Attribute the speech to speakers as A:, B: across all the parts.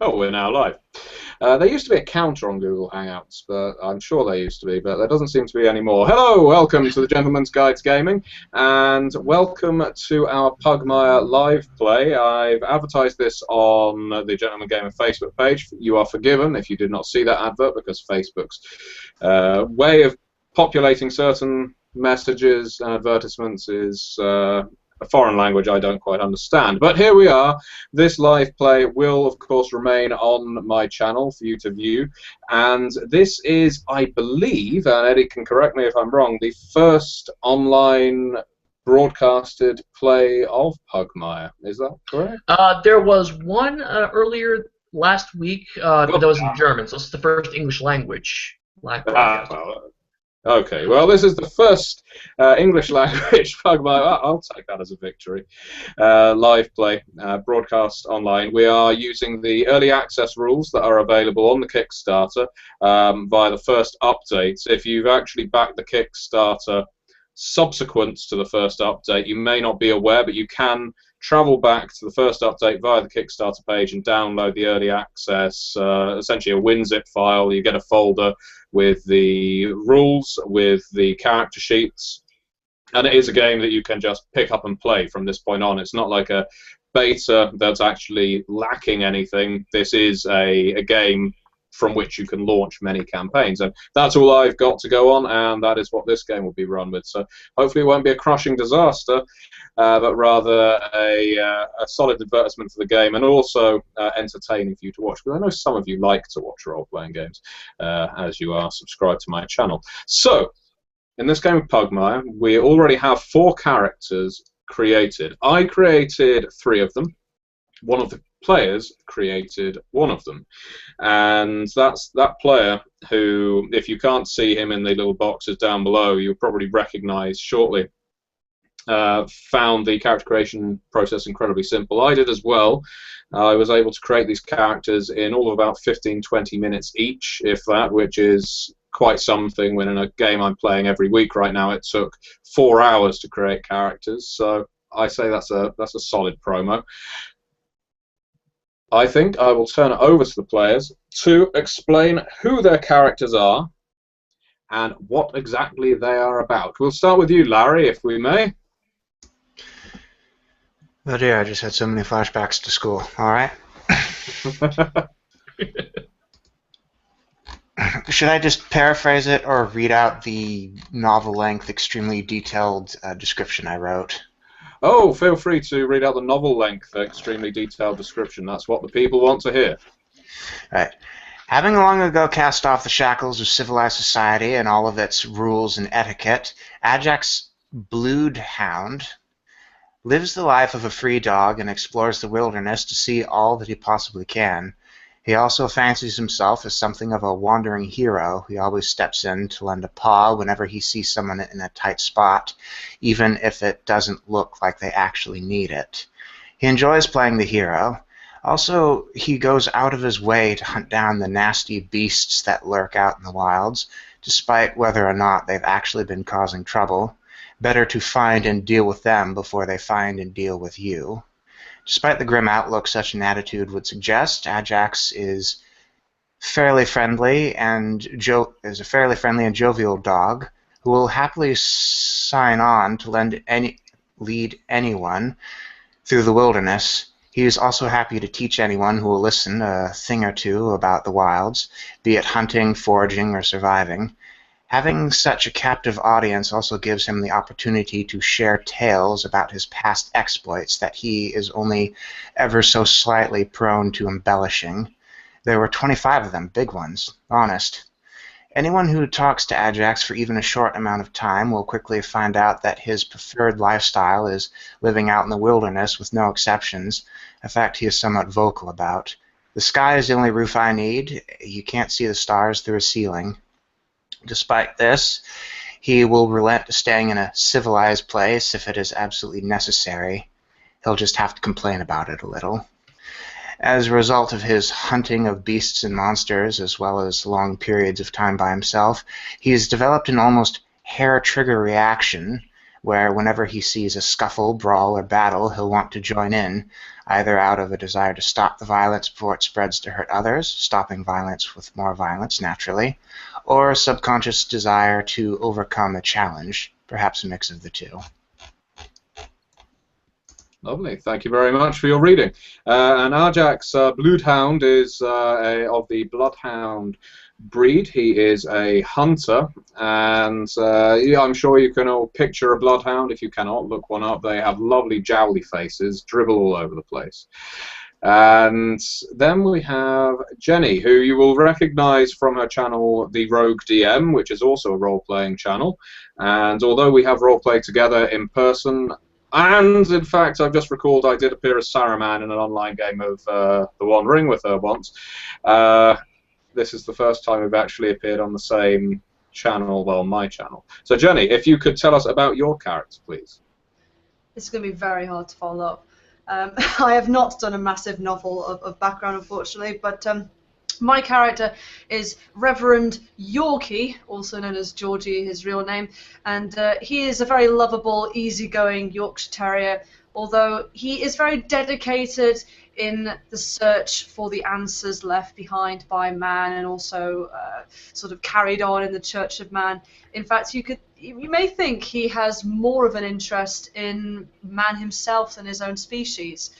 A: Oh, we're now live. There used to be a counter on Google Hangouts, but I'm sure there used to be, but there doesn't seem to be anymore. Hello, welcome to the Gentleman's Guide to Gaming, and welcome to our Pugmire live play. I've advertised this on the Gentleman Gamer Facebook page. You are forgiven if you did not see that advert, because Facebook's way of populating certain messages and advertisements is a foreign language I don't quite understand. But here we are. This live play will, of course, remain on my channel for you to view. And this is, I believe, and Eddie can correct me if I'm wrong, the first online broadcasted play of Pugmire. Is that correct?
B: There was one earlier last week, but that was in German, so it's the first English language live broadcast.
A: Well, okay, well, this is the first English language Pugmire. I'll take that as a victory. Live play, broadcast online. We are using the early access rules that are available on the Kickstarter via the first update. If you've actually backed the Kickstarter subsequent to the first update, you may not be aware, but you can travel back to the first update via the Kickstarter page and download the early access, essentially a WinZip file. You get a folder with the rules, with the character sheets, and it is a game that you can just pick up and play from this point on. It's not like a beta that's actually lacking anything. This is a game from which you can launch many campaigns, and that's all I've got to go on, and that is what this game will be run with. So hopefully it won't be a crushing disaster, but rather a solid advertisement for the game, and also entertaining for you to watch, because I know some of you like to watch role-playing games as you are subscribed to my channel. So in this game of Pugmire, we already have 4 characters created. I created 3 of them. One of the players created 1 of them, and that's that player who, if you can't see him in the little boxes down below, you'll probably recognize shortly. Found the character creation process incredibly simple. I did as well. I was able to create these characters in all of about 15-20 minutes each, if that, which is quite something when in a game I'm playing every week right now it took 4 hours to create characters. So I say that's a solid promo. I think I will turn it over to the players to explain who their characters are and what exactly they are about. We'll start with you, Larry, if we may.
C: Oh dear, I just had so many flashbacks to school. All right. Should I just paraphrase it or read out the novel-length, extremely detailed description I wrote?
A: Oh, feel free to read out the novel-length, extremely detailed description. That's what the people want to hear.
C: Right. Having long ago cast off the shackles of civilized society and all of its rules and etiquette, Ajax Bloodhound lives the life of a free dog and explores the wilderness to see all that he possibly can. He also fancies himself as something of a wandering hero. He always steps in to lend a paw whenever he sees someone in a tight spot, even if it doesn't look like they actually need it. He enjoys playing the hero. Also, he goes out of his way to hunt down the nasty beasts that lurk out in the wilds, despite whether or not they've actually been causing trouble. Better to find and deal with them before they find and deal with you. Despite the grim outlook such an attitude would suggest, Ajax is fairly friendly and is a fairly friendly and jovial dog who will happily sign on to lead anyone through the wilderness. He is also happy to teach anyone who will listen a thing or two about the wilds, be it hunting, foraging, or surviving. Having such a captive audience also gives him the opportunity to share tales about his past exploits that he is only ever so slightly prone to embellishing. There were 25 of them, big ones, honest. Anyone who talks to Ajax for even a short amount of time will quickly find out that his preferred lifestyle is living out in the wilderness with no exceptions, a fact he is somewhat vocal about. The sky is the only roof I need. You can't see the stars through a ceiling. Despite this, he will relent to staying in a civilized place if it is absolutely necessary. He'll just have to complain about it a little. As a result of his hunting of beasts and monsters, as well as long periods of time by himself, he has developed an almost hair-trigger reaction where whenever he sees a scuffle, brawl, or battle, he'll want to join in, either out of a desire to stop the violence before it spreads to hurt others, stopping violence with more violence, naturally, or a subconscious desire to overcome a challenge, perhaps a mix of the two.
A: Lovely. Thank you very much for your reading. And Ajax Bloodhound is of the Bloodhound breed. He is a hunter, and yeah, I'm sure you can all picture a Bloodhound. If you cannot, look one up. They have lovely jowly faces, dribble all over the place. And then we have Jenny, who you will recognize from her channel, The Rogue DM, which is also a role-playing channel. And although we have role-play together in person, and in fact, I've just recalled I did appear as Saruman in an online game of The One Ring with her once. This is the first time we've actually appeared on the same channel, well, my channel. So Jenny, if you could tell us about your character, please.
D: It's going to be very hard to follow up. I have not done a massive novel of background, unfortunately, but my character is Reverend Yorkie, also known as Georgie, his real name, and he is a very lovable, easygoing Yorkshire Terrier, although he is very dedicated in the search for the answers left behind by man, and also sort of carried on in the Church of Man. In fact, you may think he has more of an interest in man himself than his own species,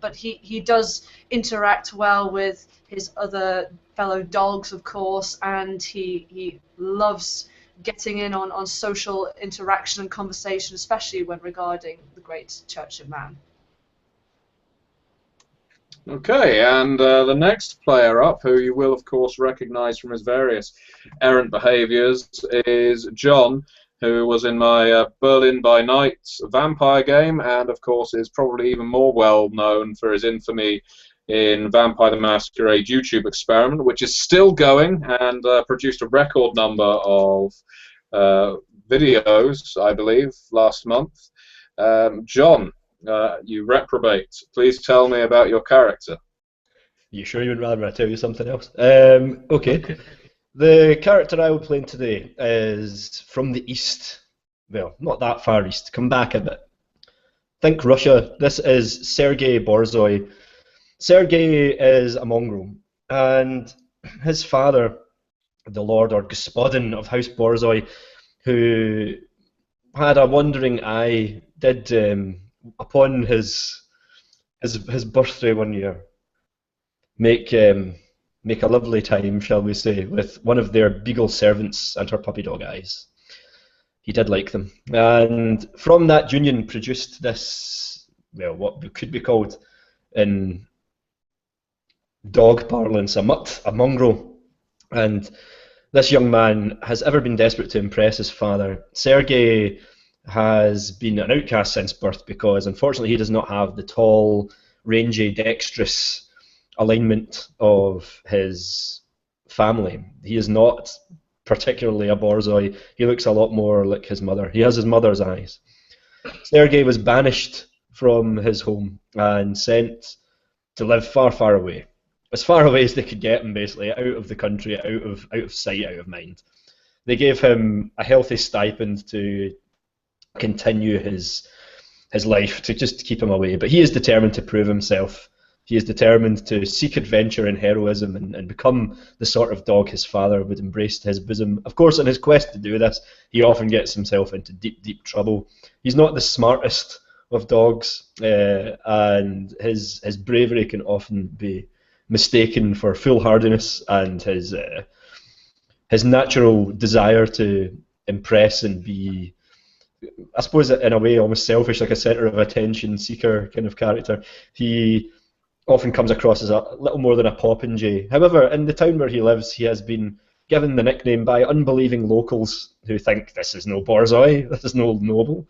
D: but he does interact well with his other fellow dogs, of course, and he loves getting in on social interaction and conversation, especially when regarding the great Church of Man.
A: Okay, and the next player up, who you will of course recognize from his various errant behaviors, is John, who was in my Berlin by Night vampire game, and of course is probably even more well known for his infamy in Vampire the Masquerade YouTube experiment, which is still going, and produced a record number of videos, I believe, last month. John, you reprobate. Please tell me about your character.
E: You sure you would rather I tell you something else? Okay. The character I will be playing today is from the east. Well, not that far east. Come back a bit. Think Russia. This is Sergei Borzoi. Sergei is a mongrel, and his father, the Lord or Gospodin of House Borzoi, who had a wandering eye, did upon his birthday one year make a lovely time, shall we say, with one of their beagle servants and her puppy dog eyes. He did like them, and from that union produced this, well, what could be called in dog parlance a mutt, a mongrel. And this young man has ever been desperate to impress his father. Sergei has been an outcast since birth because unfortunately he does not have the tall, rangy, dexterous alignment of his family. He is not particularly a Borzoi. He looks a lot more like his mother. He has his mother's eyes. Sergei was banished from his home and sent to live far, far away. As far away as they could get him, basically, out of the country, out of sight, out of mind. They gave him a healthy stipend to continue his life, to just keep him away. But he is determined to prove himself. He is determined to seek adventure and heroism and become the sort of dog his father would embrace to his bosom. Of course, in his quest to do this, he often gets himself into deep, deep trouble. He's not the smartest of dogs, and his bravery can often be mistaken for foolhardiness, and his natural desire to impress and be, I suppose in a way, almost selfish, like a centre of attention seeker kind of character. He often comes across as a little more than a popinjay. However, in the town where he lives, he has been given the nickname by unbelieving locals who think this is no Borzoi, this is no noble,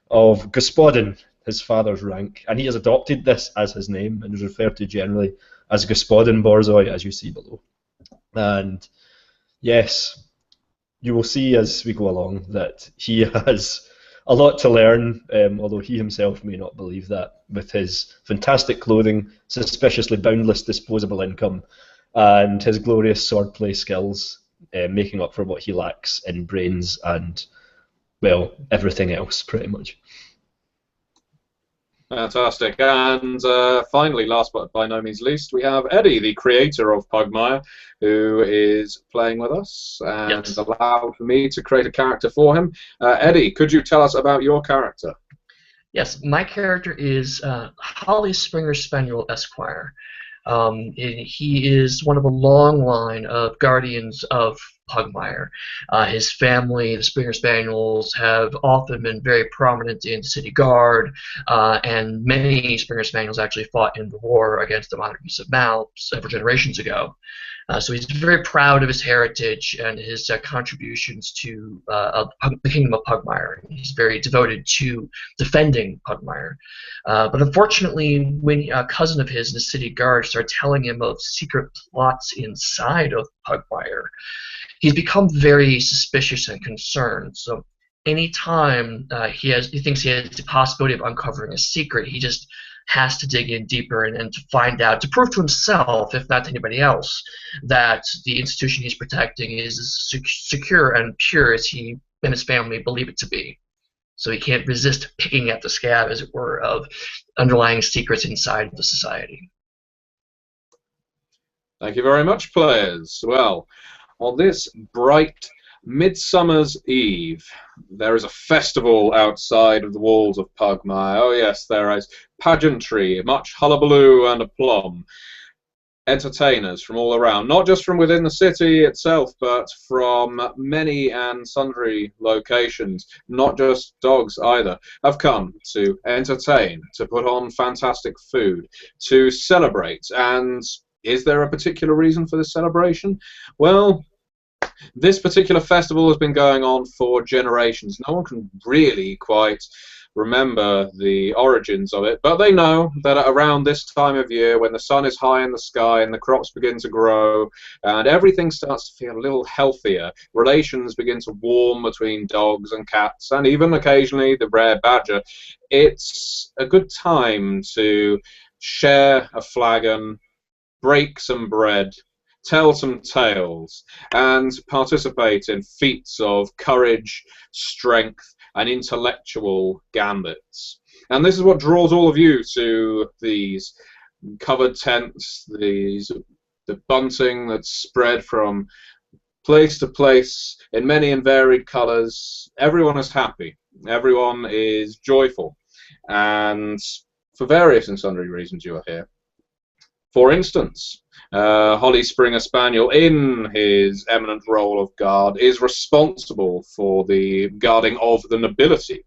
E: of Gospodin, his father's rank, and he has adopted this as his name and is referred to generally as Gospodin Borzoi, as you see below. And yes, you will see as we go along that he has a lot to learn, although he himself may not believe that, with his fantastic clothing, suspiciously boundless disposable income, and his glorious swordplay skills, making up for what he lacks in brains and well, everything else, pretty much.
A: Fantastic. And finally, last but by no means least, we have Eddie, the creator of Pugmire, who is playing with us and
B: Yes.
A: allowed me to create a character for him. Eddie, could you tell us about your character?
B: Yes, my character is Holly Springer Spaniel Esquire. He is one of a long line of guardians of Pugmire. His family, the Springer Spaniels, have often been very prominent in city guard, and many Springer Spaniels actually fought in the war against the modern use of mouths several generations ago. So he's very proud of his heritage and his contributions to the kingdom of Pugmire. He's very devoted to defending Pugmire. But unfortunately, when a cousin of his in the city guard started telling him of secret plots inside of Pugmire, he's become very suspicious and concerned. So anytime he thinks he has the possibility of uncovering a secret, he just has to dig in deeper and to find out, to prove to himself, if not to anybody else, that the institution he's protecting is as secure and pure as he and his family believe it to be. So he can't resist picking at the scab, as it were, of underlying secrets inside the society.
A: Thank you very much, players. Well, on this bright Midsummer's Eve, there is a festival outside of the walls of Pugmire. Oh yes, there is pageantry, much hullabaloo and aplomb. Entertainers from all around, not just from within the city itself, but from many and sundry locations, not just dogs either, have come to entertain, to put on fantastic food, to celebrate. And is there a particular reason for this celebration? Well, this particular festival has been going on for generations. No one can really quite remember the origins of it, but they know that around this time of year, when the sun is high in the sky and the crops begin to grow and everything starts to feel a little healthier, relations begin to warm between dogs and cats and even occasionally the rare badger, it's a good time to share a flagon, break some bread, tell some tales, and participate in feats of courage, strength, and intellectual gambits. And this is what draws all of you to these covered tents, the bunting that's spread from place to place in many and varied colours. Everyone is happy. Everyone is joyful. And for various and sundry reasons you are here. For instance, Holly Springer Spaniel, in his eminent role of guard, is responsible for the guarding of the nobility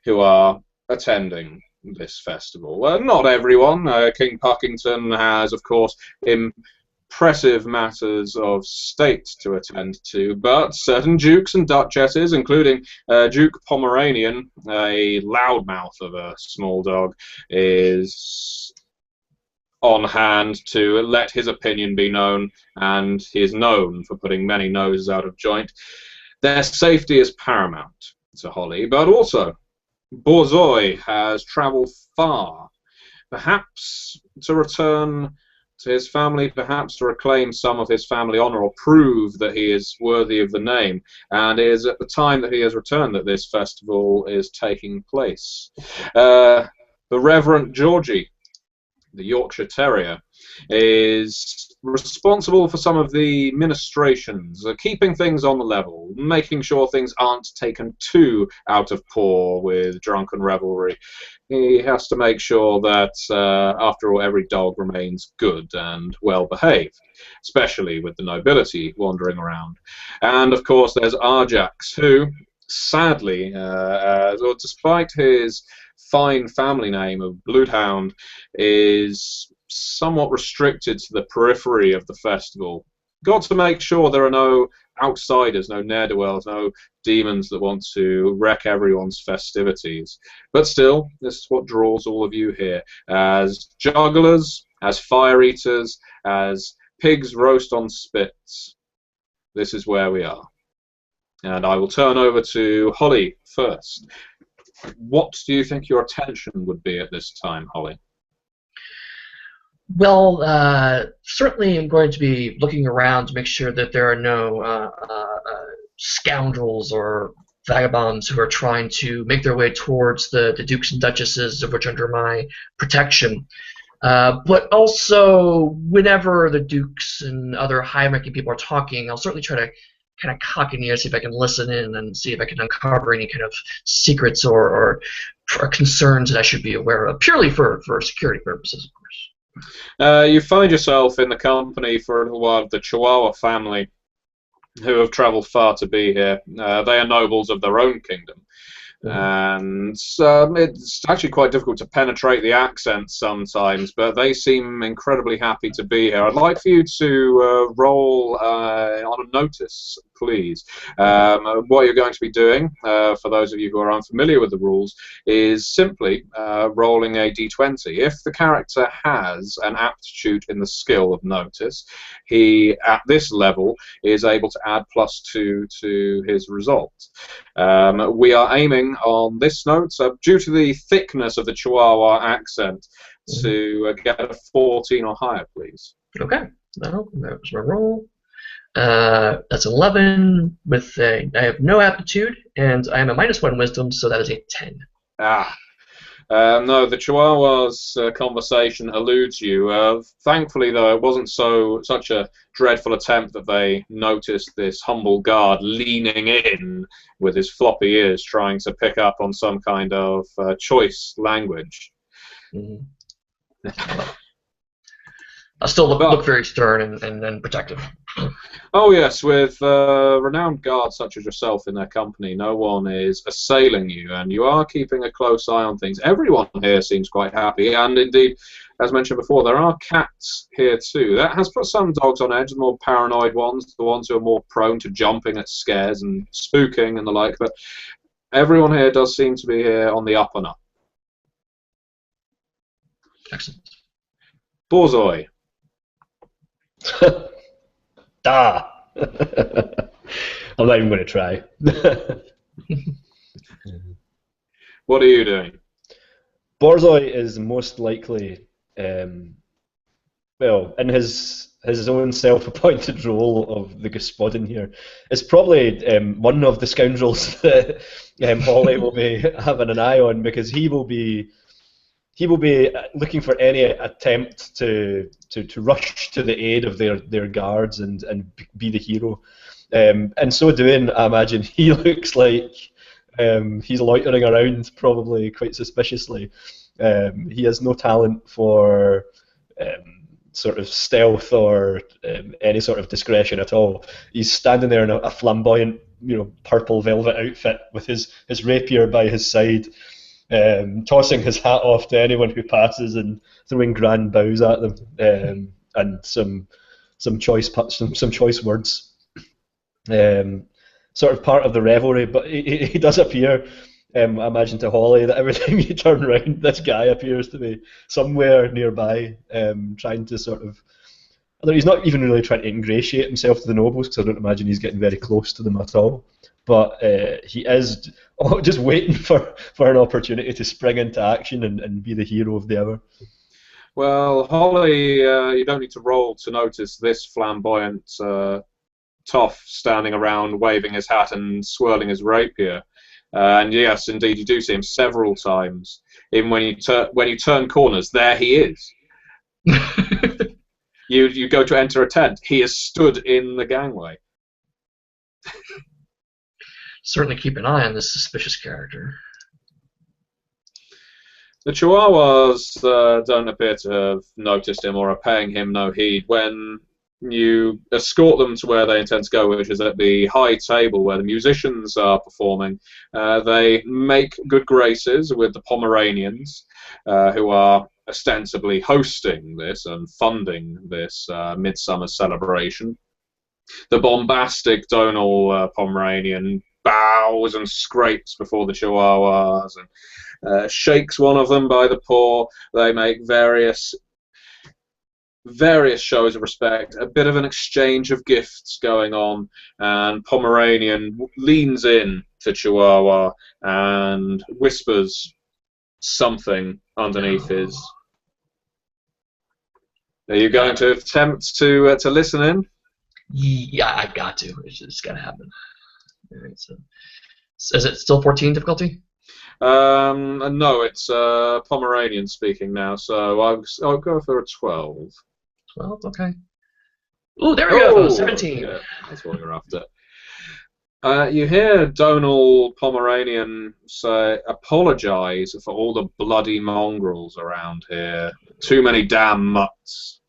A: who are attending this festival. Not everyone. King Puckington has, of course, impressive matters of state to attend to, but certain dukes and duchesses, including Duke Pomeranian, a loudmouth of a small dog, is on hand to let his opinion be known, and he is known for putting many noses out of joint. Their safety is paramount to Holly, but also Borzoi has travelled far, perhaps to return to his family, perhaps to reclaim some of his family honour or prove that he is worthy of the name, and it is at the time that he has returned that this festival is taking place. The Reverend Georgie, the Yorkshire Terrier, is responsible for some of the ministrations, keeping things on the level, making sure things aren't taken too out of paw with drunken revelry. He has to make sure that, after all, every dog remains good and well behaved, especially with the nobility wandering around. And of course, there's Ajax, who, sadly, despite his fine family name of Bloodhound, is somewhat restricted to the periphery of the festival. Got to make sure there are no outsiders, no ne'er-do-wells, no demons that want to wreck everyone's festivities. But still, this is what draws all of you here. As jugglers, as fire eaters, as pigs roast on spits, this is where we are. And I will turn over to Holly first. What do you think your attention would be at this time, Holly?
B: Well, certainly I'm going to be looking around to make sure that there are no scoundrels or vagabonds who are trying to make their way towards the dukes and duchesses of which under my protection. But also, whenever the dukes and other high-ranking people are talking, I'll certainly try to kind of cock an ear, see if I can listen in and see if I can uncover any kind of secrets or concerns that I should be aware of, purely for security purposes, of course.
A: You find yourself in the company for a little while of the Chihuahua family, who have travelled far to be here. They are nobles of their own kingdom. And it's actually quite difficult to penetrate the accent sometimes, but they seem incredibly happy to be here. I'd like for you to roll on a notice, please. What you're going to be doing, for those of you who are unfamiliar with the rules, is simply rolling a d20. If the character has an aptitude in the skill of notice, he, at this level, is able to add +2 to his result. We are aiming on this note, due to the thickness of the Chihuahua accent, to get a 14 or higher, please.
B: Okay, that was my roll. That's 11 with I have no aptitude, and I am a -1 wisdom, so that is a 10.
A: No, the Chihuahua's conversation eludes you. Thankfully, though, it wasn't such a dreadful attempt that they noticed this humble guard leaning in with his floppy ears, trying to pick up on some kind of choice language.
B: I still look very stern and protective.
A: Oh yes, with renowned guards such as yourself in their company, no one is assailing you, and you are keeping a close eye on things. Everyone here seems quite happy, and indeed, as mentioned before, there are cats here too. That has put some dogs on edge, the more paranoid ones, the ones who are more prone to jumping at scares and spooking and the like, but everyone here does seem to be here on the up and up.
B: Excellent.
A: Borzoi.
E: Da! I'm not even going to try.
A: What are you doing?
E: Borzoi is most likely, well, in his own self-appointed role of the Gospodin here, is probably one of the scoundrels that Holly will be having an eye on, because he will be looking for any attempt to rush to the aid of their guards and be the hero. And so doing, I imagine he looks like he's loitering around, probably quite suspiciously. He has no talent for sort of stealth or any sort of discretion at all. He's standing there in a flamboyant, purple velvet outfit with his rapier by his side, tossing his hat off to anyone who passes and throwing grand bows at them, and some choice words, sort of part of the revelry. But he does appear, I imagine to Holly, that every time you turn around, this guy appears to be somewhere nearby, trying to sort of. Although he's not even really trying to ingratiate himself to the nobles, because I don't imagine he's getting very close to them at all. But he is just waiting for an opportunity to spring into action and be the hero of the hour.
A: Well, Holly, you don't need to roll to notice this flamboyant toff standing around waving his hat and swirling his rapier. And yes, indeed, you do see him several times. Even when you turn corners, there he is. You go to enter a tent, he is stood in the gangway.
B: Certainly keep an eye on this suspicious character.
A: The Chihuahuas don't appear to have noticed him or are paying him no heed. When you escort them to where they intend to go, which is at the high table where the musicians are performing, they make good graces with the Pomeranians, who are ostensibly hosting this and funding this midsummer celebration. The bombastic Donal Pomeranian bows and scrapes before the Chihuahuas and shakes one of them by the paw. They make various shows of respect, a bit of an exchange of gifts going on, and Pomeranian leans in to Chihuahua and whispers something underneath his. Are you going to attempt to listen in?
B: Yeah, I've got to. It's got to happen. All right, so Is it still 14 difficulty?
A: No, it's Pomeranian speaking now, so I'll go for a 12.
B: 12, okay. Ooh, there we go, 17.
A: Yeah, that's what we're after. You hear Donal Pomeranian say, apologise for all the bloody mongrels around here. Too many damn mutts.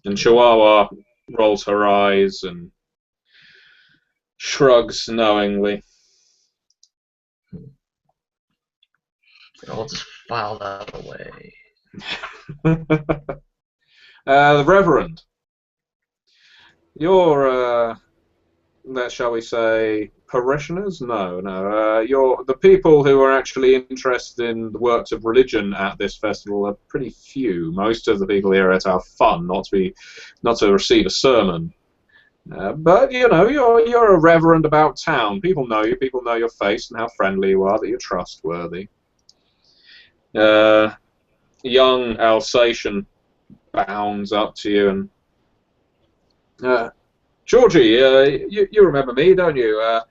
A: And Chihuahua rolls her eyes and shrugs knowingly.
B: I'll just file that away.
A: The Reverend. You're, shall we say, parishioners? No. You're the people who are actually interested in the works of religion at this festival are pretty few. Most of the people here are to have fun, not to receive a sermon. But you know, you're a reverend about town. People know you. People know your face and how friendly you are. That you're trustworthy. Young Alsatian bounds up to you and Georgie, you remember me, don't you?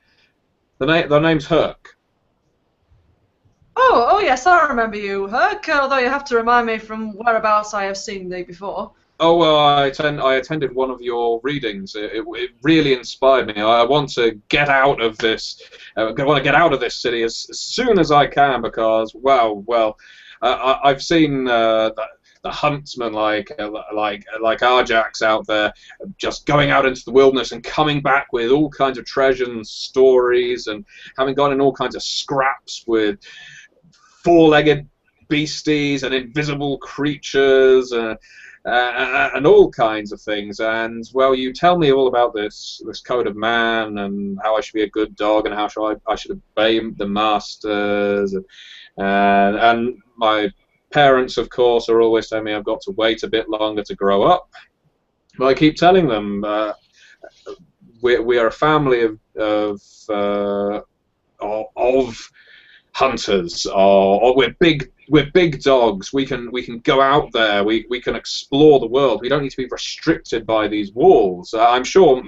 A: The name's Herc.
D: Oh yes, I remember you, Herc. Although you have to remind me from whereabouts I have seen thee before.
A: Oh well, I attended one of your readings. It really inspired me. I want to get out of this. I want to get out of this city as soon as I can because I've seen the huntsmen like Ajax out there, just going out into the wilderness and coming back with all kinds of treasures and stories, and having gone in all kinds of scraps with four-legged beasties and invisible creatures. And all kinds of things, and well, you tell me all about this code of man and how I should be a good dog and how I should obey the masters, and my parents, of course, are always telling me I've got to wait a bit longer to grow up. But I keep telling them we are a family of hunters, or we're big dogs. We can go out there. We can explore the world. We don't need to be restricted by these walls. I'm sure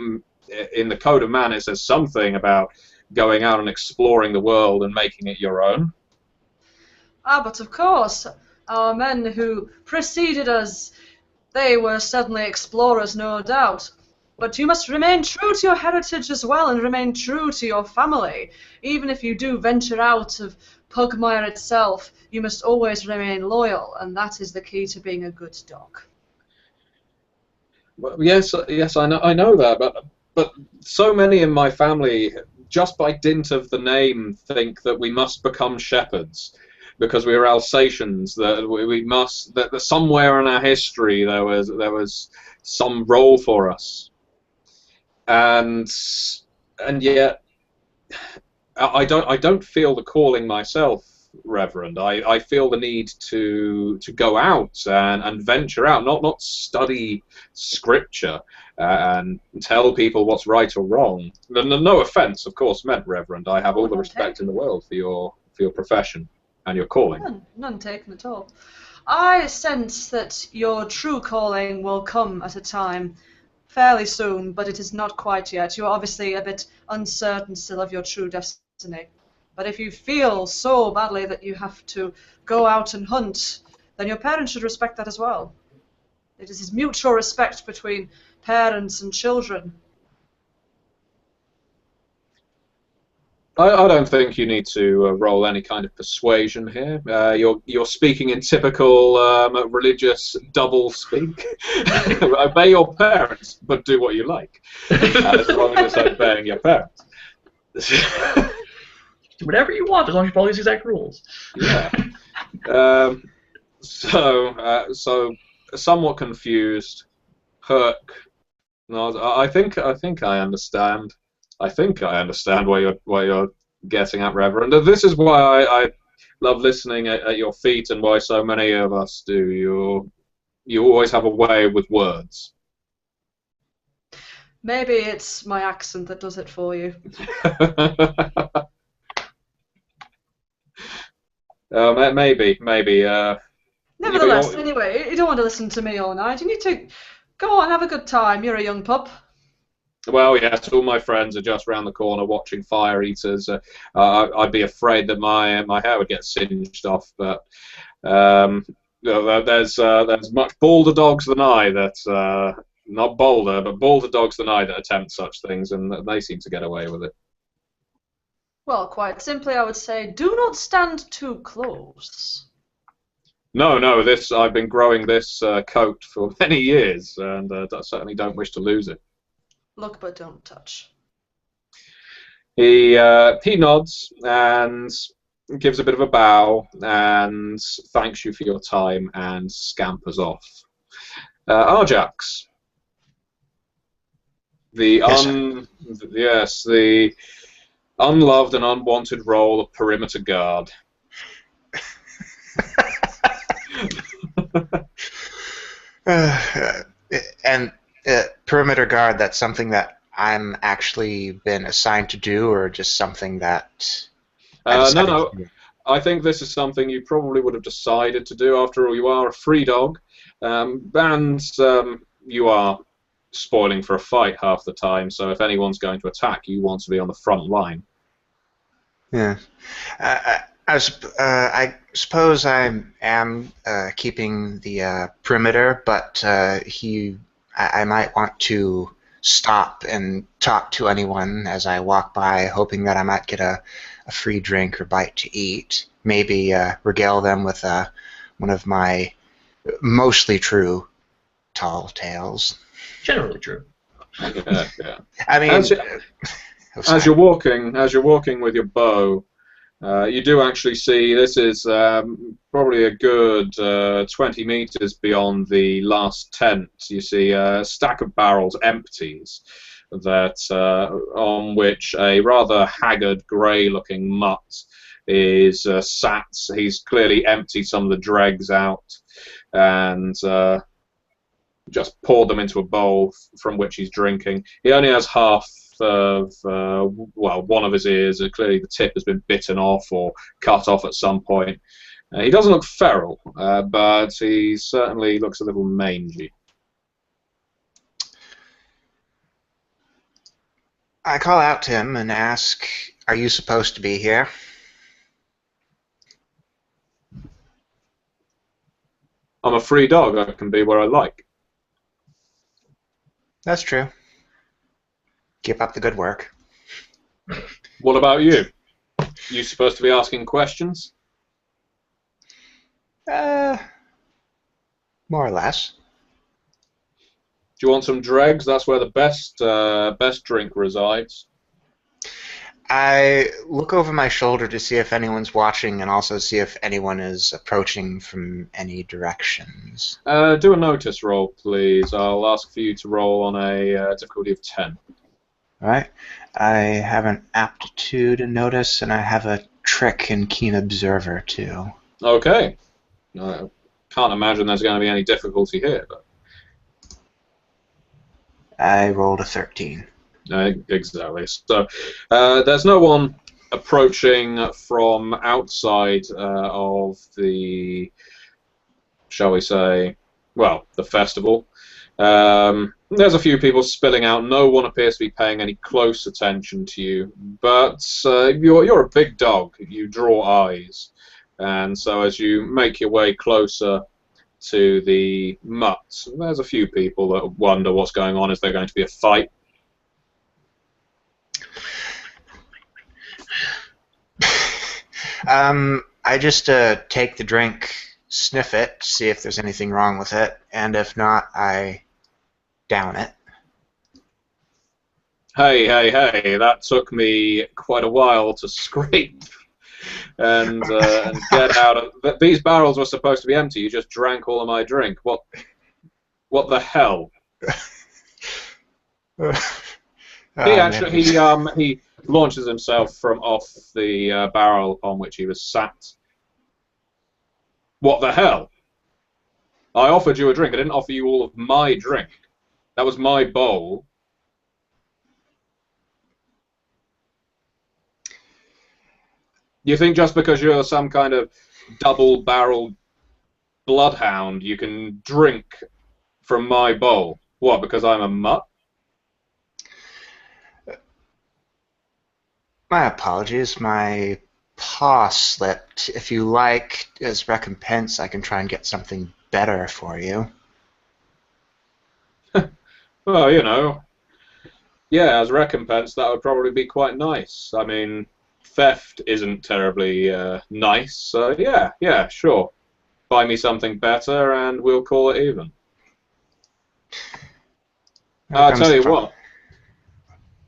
A: in the Code of Man it says something about going out and exploring the world and making it your own.
D: Ah, but of course, our men who preceded us, they were certainly explorers, no doubt. But you must remain true to your heritage as well, and remain true to your family. Even if you do venture out of Pugmire itself, you must always remain loyal, and that is the key to being a good dog.
A: Well, yes, I know that, but so many in my family, just by dint of the name, think that we must become shepherds because we are Alsatians. That we must. That somewhere in our history there was some role for us. And yet I don't feel the calling myself, Reverend. I feel the need to go out and venture out, not study scripture and tell people what's right or wrong. No offense, of course, meant, Reverend. I have all the respect in the world for your profession and your calling.
D: None taken at all. I sense that your true calling will come at a time fairly soon, but it is not quite yet. You are obviously a bit uncertain still of your true destiny. But if you feel so badly that you have to go out and hunt, then your parents should respect that as well. It is mutual respect between parents and children.
A: I don't think you need to roll any kind of persuasion here. You're speaking in typical religious double speak. Obey your parents, but do what you like. As long as it's obeying your parents.
B: Do whatever you want as long as you follow these exact rules.
A: Yeah. So somewhat confused. Herc. No, I think I understand. I think I understand what you're getting at, Reverend. This is why I love listening at your feet, and why so many of us do. You always have a way with words.
D: Maybe it's my accent that does it for you.
A: Maybe.
D: Nevertheless, anyway, you don't want to listen to me all night. You need to go on, have a good time. You're a young pup.
A: Well, yes, all my friends are just round the corner watching fire eaters. I'd be afraid that my hair would get singed off, but um, there's much bolder dogs than I that not bolder, but bolder dogs than I that attempt such things, and they seem to get away with it.
D: Well, quite simply, I would say, do not stand too close.
A: No, no, this I've been growing this coat for many years, and I certainly don't wish to lose it.
D: Look, but don't touch.
A: He nods and gives a bit of a bow and thanks you for your time and scampers off. Arjax, the the unloved and unwanted role of perimeter guard.
C: And perimeter guard, that's something that I'm actually been assigned to do, or just something that
A: No. I think this is something you probably would have decided to do. After all, you are a free dog, and you are spoiling for a fight half the time. So if anyone's going to attack, you want to be on the front line.
C: Yeah. I suppose I am keeping the perimeter, but I might want to stop and talk to anyone as I walk by, hoping that I might get a free drink or bite to eat. Maybe regale them with one of my mostly true tall tales.
B: Generally true.
A: Yeah, yeah.
C: I mean,
A: as you're walking with your bow, you do actually see this is probably a good 20 meters beyond the last tent. You see a stack of barrels, empties, that on which a rather haggard, grey-looking mutt is sat. He's clearly emptied some of the dregs out and just poured them into a bowl from which he's drinking. He only has half of, well, one of his ears. Clearly the tip has been bitten off or cut off at some point. He doesn't look feral, but he certainly looks a little mangy.
C: I call out to him and ask, "Are you supposed to be here?"
A: I'm a free dog. I can be where I like.
C: That's true. Keep up the good work.
A: What about you? You supposed to be asking questions?
C: More or less.
A: Do you want some dregs? That's where the best drink resides.
C: I look over my shoulder to see if anyone's watching and also see if anyone is approaching from any directions.
A: Do a notice roll, please. I'll ask for you to roll on a difficulty of 10.
C: Alright. I have an aptitude and notice, and I have a trick and keen observer, too.
A: Okay. I can't imagine there's going to be any difficulty here. But
C: I rolled a 13.
A: Exactly. So there's no one approaching from outside of the, shall we say, well, the festival. There's a few people spilling out. No one appears to be paying any close attention to you. But you're a big dog. You draw eyes. And so as you make your way closer to the mutt, there's a few people that wonder what's going on. Is there going to be a fight?
C: I just take the drink, sniff it, see if there's anything wrong with it, and if not, I down it.
A: Hey, that took me quite a while to scrape and get out of... These barrels were supposed to be empty. You just drank all of my drink. What the hell? He launches himself from off the barrel on which he was sat. What the hell? I offered you a drink. I didn't offer you all of my drink. That was my bowl. You think just because you're some kind of double-barreled bloodhound you can drink from my bowl? What, because I'm a mutt?
C: My apologies. My paw slipped. If you like, as recompense, I can try and get something better for you.
A: Well, yeah, as recompense, that would probably be quite nice. I mean, theft isn't terribly nice, so yeah, sure. Buy me something better, and we'll call it even.
C: Here
A: I'll
C: comes
A: tell
C: the
A: you
C: pro-
A: what,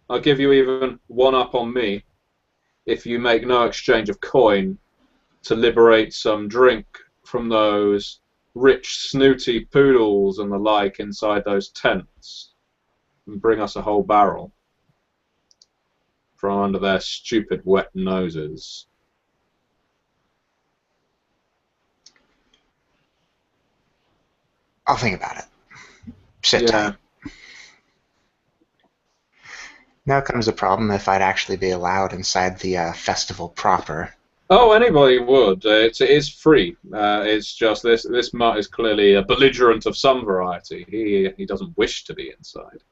A: I'll give you even one up on me if you make no exchange of coin to liberate some drink from those rich, snooty poodles and the like inside those tents and bring us a whole barrel from under their stupid wet noses.
C: I'll think about it. Sit
A: Yeah.
C: tight. Now comes the problem if I'd actually be allowed inside the festival proper.
A: Oh, anybody would. It is free. It's just this mutt is clearly a belligerent of some variety. He doesn't wish to be inside.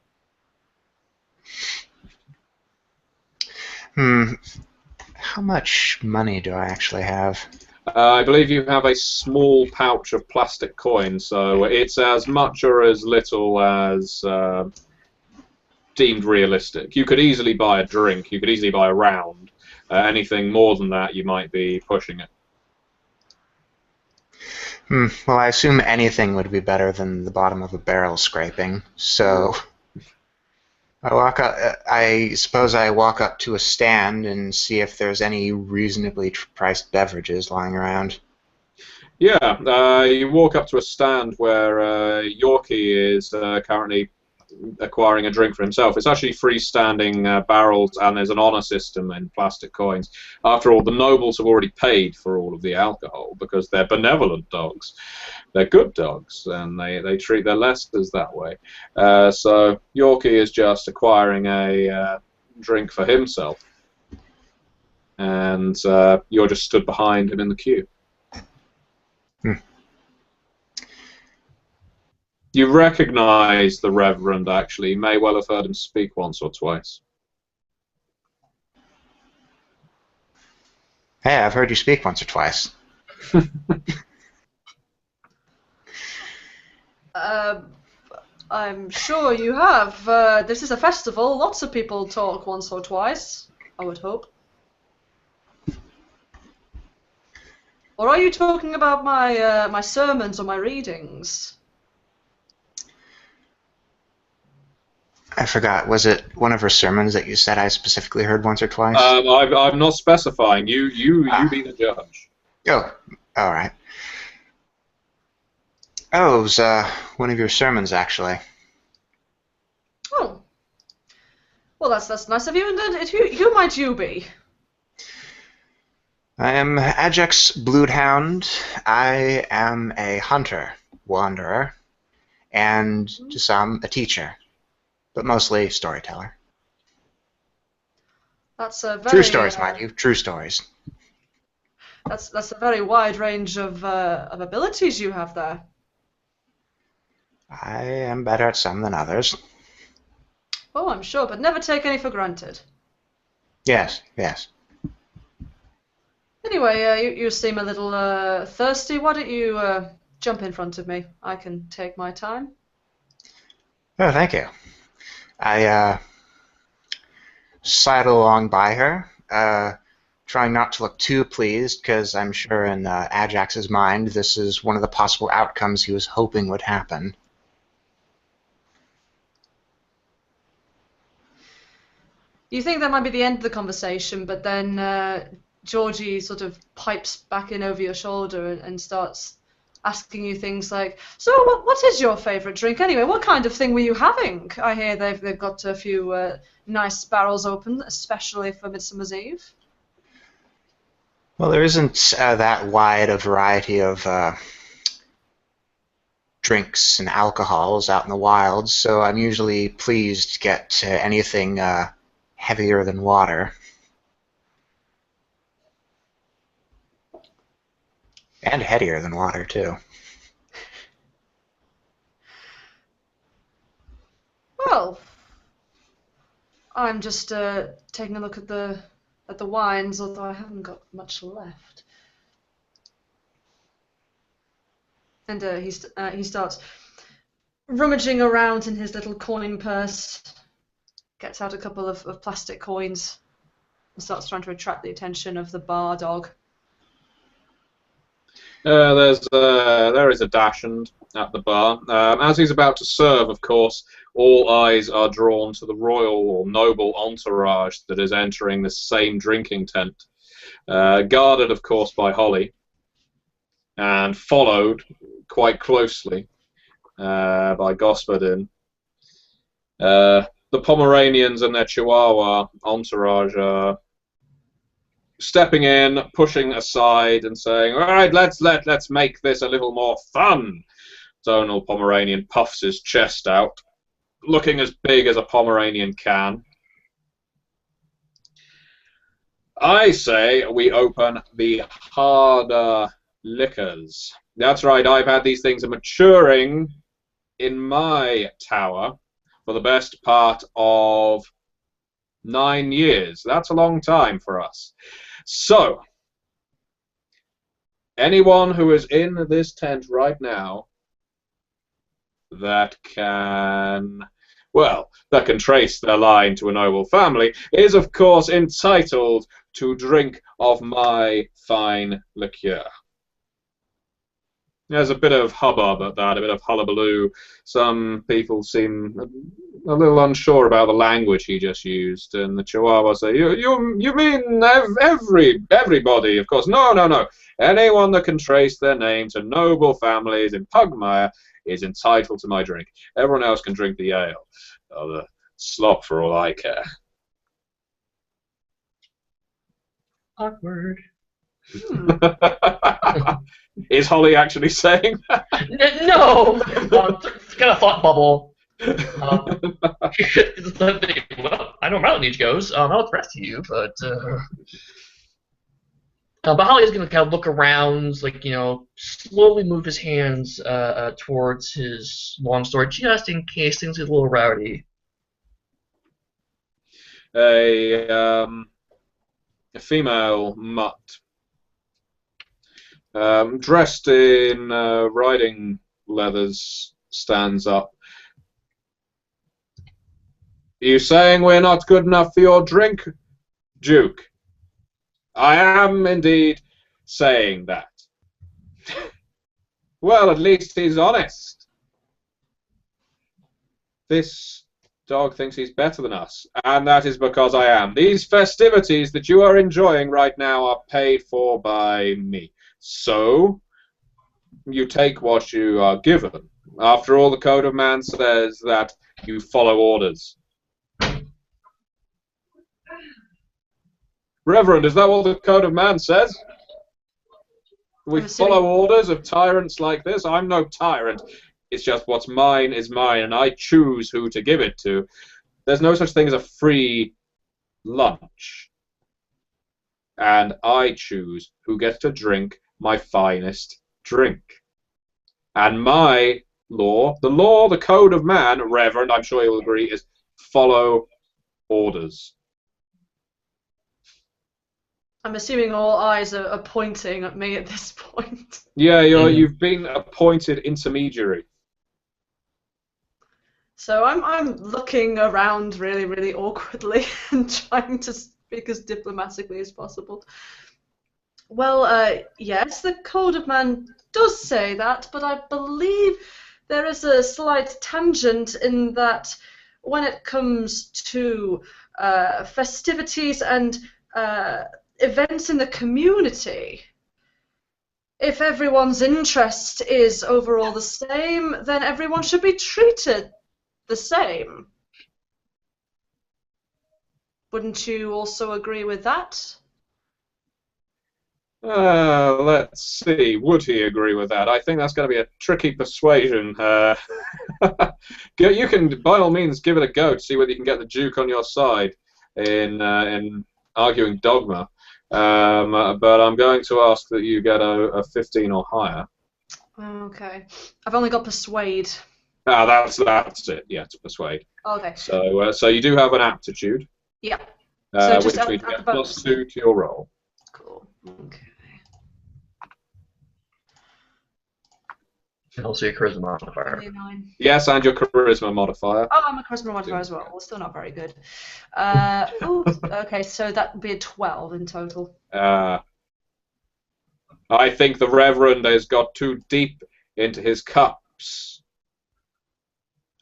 C: How much money do I actually have?
A: I believe you have a small pouch of plastic coins, so it's as much or as little as deemed realistic. You could easily buy a drink. You could easily buy a round. Anything more than that, you might be pushing it.
C: Well, I assume anything would be better than the bottom of a barrel scraping. So I suppose I walk up to a stand and see if there's any reasonably priced beverages lying around.
A: Yeah, you walk up to a stand where Yorkie is currently acquiring a drink for himself. It's actually freestanding barrels, and there's an honor system in plastic coins. After all, the nobles have already paid for all of the alcohol because they're benevolent dogs. They're good dogs, and they treat their lessers that way. So Yorkie is just acquiring a drink for himself, and you're just stood behind him in the queue. You recognize the Reverend, actually. You may well have heard him speak once or twice.
C: Hey, I've heard you speak once or twice.
D: I'm sure you have. This is a festival. Lots of people talk once or twice, I would hope. Or are you talking about my sermons or my readings?
C: I forgot. Was it one of her sermons that you said I specifically heard once or twice?
A: I'm not specifying. You be the judge.
C: Oh, all right. Oh, it was one of your sermons, actually.
D: Oh. Well, that's nice of you. And who might you be?
C: I am Ajax Bloodhound. I am a hunter, wanderer, and to some, a teacher, but mostly storyteller.
D: That's a very
C: True stories, mind you. True stories.
D: That's a very wide range of abilities you have there.
C: I am better at some than others.
D: Oh, I'm sure, but never take any for granted.
C: Yes, yes.
D: Anyway, you seem a little thirsty. Why don't you jump in front of me? I can take my time.
C: Oh, thank you. I sidle along by her, trying not to look too pleased, because I'm sure in Ajax's mind this is one of the possible outcomes he was hoping would happen.
D: You think that might be the end of the conversation, but then Georgie sort of pipes back in over your shoulder and starts asking you things like, "So, what is your favourite drink anyway? What kind of thing were you having? I hear they've got a few nice barrels open, especially for Midsummer's Eve."
C: Well, there isn't that wide a variety of drinks and alcohols out in the wilds, so I'm usually pleased to get anything heavier than water. And headier than water, too.
D: Well, I'm just taking a look at the at the wines, although I haven't got much left. And he starts rummaging around in his little coin purse, gets out a couple of plastic coins, and starts trying to attract the attention of the bar dog.
A: There is a dachshund at the bar. As he's about to serve, of course, all eyes are drawn to the royal or noble entourage that is entering the same drinking tent, guarded, of course, by Holly, and followed quite closely by Господин. The Pomeranians and their Chihuahua entourage are stepping in, pushing aside, and saying, "All right, let's make this a little more fun." Zonal Pomeranian puffs his chest out, looking as big as a Pomeranian can. I say we open the harder liquors. That's right, I've had these things maturing in my tower for the best part of 9 years. That's a long time for us. So, anyone who is in this tent right now that can trace their line to a noble family is, of course, entitled to drink of my fine liqueur. There's a bit of hubbub at that, a bit of hullabaloo. Some people seem a little unsure about the language he just used, and the Chihuahua say, "You mean everybody, of course." No. Anyone that can trace their name to noble families in Pugmire is entitled to my drink. Everyone else can drink the ale, or the slop for all I care.
B: Awkward.
A: Is Holly actually saying that?
B: No! It's kind of thought bubble. Well, I know my lineage goes. I don't know what the rest of you, but Holly's going to kind of look around, slowly move his hands towards his long sword, just in case things get a little rowdy.
A: A female mutt, dressed in riding leathers, stands up. "You saying we're not good enough for your drink, Duke?" "I am indeed saying that." "Well, at least he's honest. This dog thinks he's better than us, and that is because I am. These festivities that you are enjoying right now are paid for by me. So, you take what you are given. After all, the Code of Man says that you follow orders." Reverend, is that what the Code of Man says? We follow orders of tyrants like this? I'm no tyrant. It's just what's mine is mine, and I choose who to give it to. There's no such thing as a free lunch. And I choose who gets to drink my finest drink. And my law, the Code of Man, Reverend, I'm sure you'll agree, is follow orders.
D: I'm assuming all eyes are pointing at me at this point.
A: Yeah, you've been appointed intermediary.
D: So I'm looking around really, really awkwardly and trying to speak as diplomatically as possible. Well, yes, the Code of Man does say that, but I believe there is a slight tangent in that when it comes to festivities and events in the community, if everyone's interest is overall the same, then everyone should be treated the same. Wouldn't you also agree with that?
A: Let's see. Would he agree with that? I think that's going to be a tricky persuasion. You can, by all means, give it a go to see whether you can get the Duke on your side in arguing dogma. But I'm going to ask that you get a 15 or higher.
D: Okay. I've only got persuade.
A: That's it. Yeah, to persuade.
D: Okay.
A: So you do have an aptitude.
D: Yeah. So just
A: which
D: at
A: means
D: the
A: you get
D: bonus.
A: +2 to your roll.
D: Cool. Okay.
B: And also your charisma modifier.
D: 29.
A: Yes, and your charisma modifier.
D: Oh, I'm a charisma modifier as well. Well, still not very good. Ooh, okay, so that would be a 12 in total.
A: I think the Reverend has got too deep into his cups.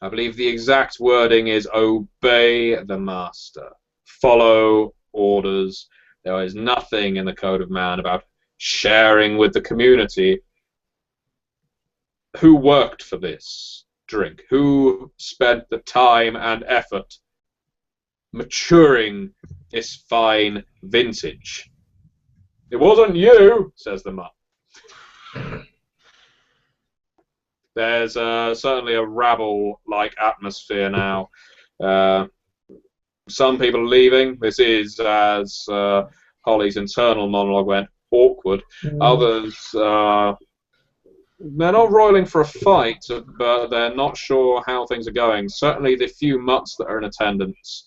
A: I believe the exact wording is obey the master. Follow orders. There is nothing in the Code of Man about sharing with the community. Who worked for this drink? Who spent the time and effort maturing this fine vintage? It wasn't you, says the monk. There's certainly a rabble-like atmosphere now. Some people are leaving. This is, as Holly's internal monologue went, awkward. Others, they're not roiling for a fight, but they're not sure how things are going. Certainly the few mutts that are in attendance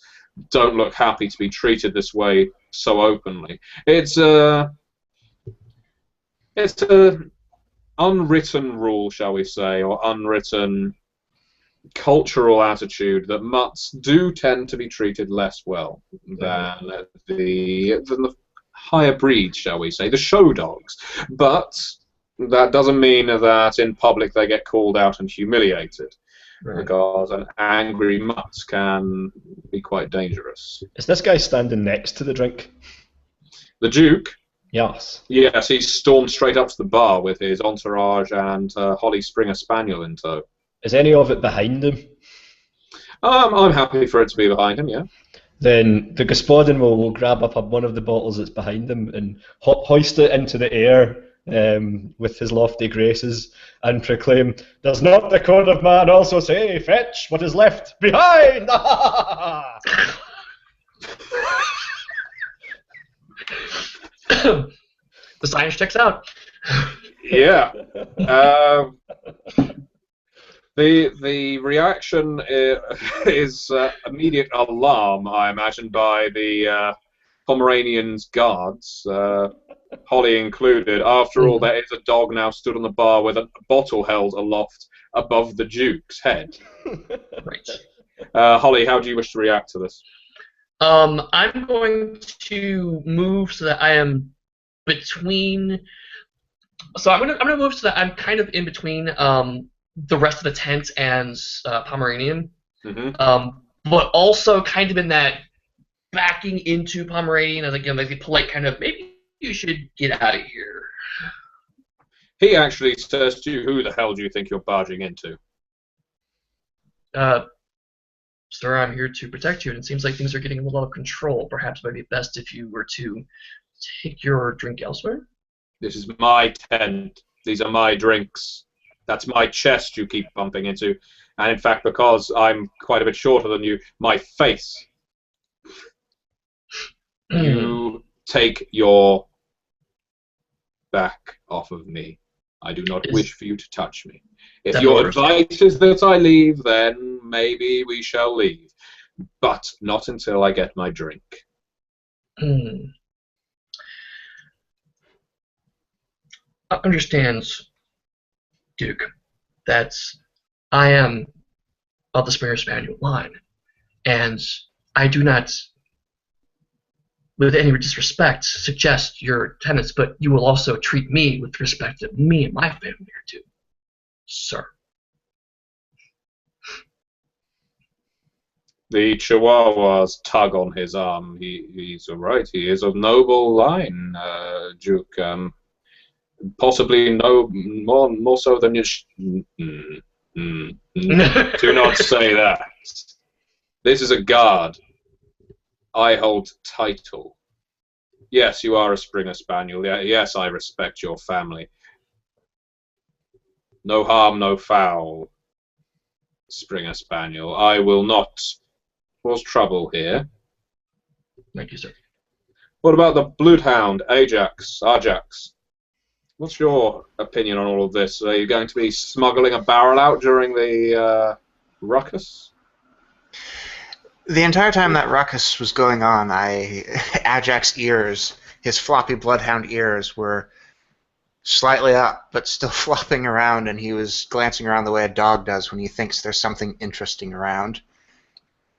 A: don't look happy to be treated this way so openly. It's a unwritten rule, shall we say, or unwritten cultural attitude that mutts do tend to be treated less well than the higher breeds, shall we say, the show dogs. But that doesn't mean that in public they get called out and humiliated, because an angry mutt can be quite dangerous.
E: Is this guy standing next to the drink?
A: The Duke?
E: Yes.
A: Yes, he stormed straight up to the bar with his entourage and Holly Springer Spaniel in tow.
E: Is any of it behind him?
A: I'm happy for it to be behind him, yeah.
E: Then the Gospodin will grab up one of the bottles that's behind him and hoist it into the air with his lofty graces and proclaim, "Does not the Code of Man also say, fetch what is left behind?"
B: The science checks out.
A: Yeah. The reaction is immediate alarm, I imagine, by the Pomeranian's guards, Holly included. After all, there is a dog now stood on the bar with a bottle held aloft above the Duke's head.
B: Right.
A: Holly, how do you wish to react to this?
B: I'm going to move so that I am between. So I'm gonna move so that I'm kind of in between the rest of the tent and Pomeranian, but also kind of in that backing into Pomeranian as again like the polite kind of maybe you should get out of here.
A: He actually says to you, "Who the hell do you think you're barging into?"
B: Sir, I'm here to protect you, and it seems like things are getting a little out of control. Perhaps it might be best if you were to take your drink elsewhere.
A: This is my tent. These are my drinks. That's my chest you keep bumping into. And in fact, because I'm quite a bit shorter than you, my face. You take your back off of me. I do not wish for you to touch me. If your advice is that I leave, then maybe we shall leave. But not until I get my drink.
B: Understands, Duke, that I am of the Springer Spaniel line, and I do not, with any disrespect, suggest your tenets, but you will also treat me with respect to me and my family are too, sir.
A: The Chihuahuas tug on his arm. He's all right. He is of noble line, Duke. Possibly no more so than you. Do not say that. This is a guard. I hold title. Yes, you are a Springer Spaniel. Yes, I respect your family. No harm, no foul, Springer Spaniel. I will not cause trouble here.
B: Thank you, sir.
A: What about the Bloodhound, Ajax? What's your opinion on all of this? Are you going to be smuggling a barrel out during the ruckus?
C: The entire time that ruckus was going on, Ajax's ears, his floppy bloodhound ears, were slightly up, but still flopping around, and he was glancing around the way a dog does when he thinks there's something interesting around.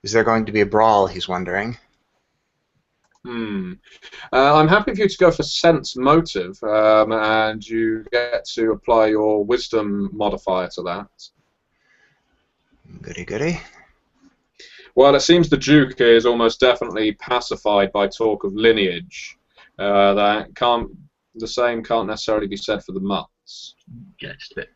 C: Is there going to be a brawl, he's wondering.
A: I'm happy for you to go for sense motive, and you get to apply your wisdom modifier to that.
C: Goody goody.
A: Well, it seems the Duke is almost definitely pacified by talk of lineage. The same can't necessarily be said for the Mutts.
B: Yeah, just a bit.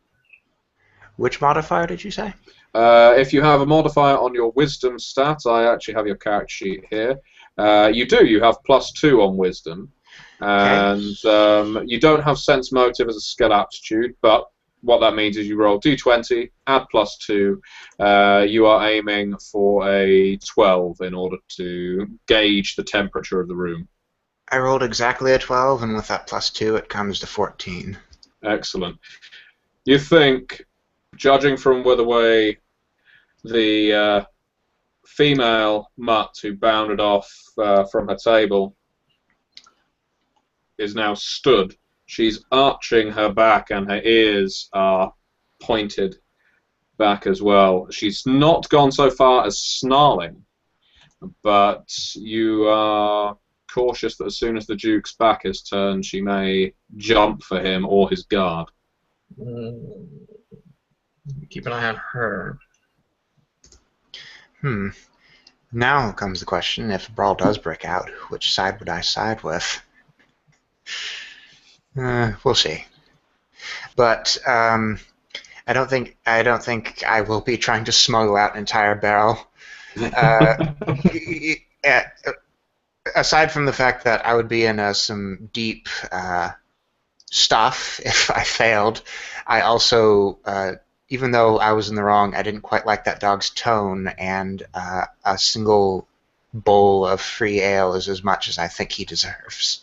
C: Which modifier did you say?
A: If you have a modifier on your wisdom stat, I actually have your character sheet here. You do. You have +2 on wisdom, and you don't have sense motive as a skill aptitude. But what that means is you roll d20, add +2. You are aiming for a 12 in order to gauge the temperature of the room.
C: I rolled exactly a 12, and with that +2, it comes to 14.
A: Excellent. You think, judging from the way the female mutt who bounded off from her table is now stood. She's arching her back and her ears are pointed back as well. She's not gone so far as snarling, but you are cautious that as soon as the Duke's back is turned, she may jump for him or his guard.
B: Keep an eye on her.
C: Now comes the question, if a brawl does break out, which side would I side with? We'll see. But I don't think I will be trying to smuggle out an entire barrel. Aside from the fact that I would be in some deep stuff if I failed, I also, even though I was in the wrong, I didn't quite like that dog's tone, and a single bowl of free ale is as much as I think he deserves.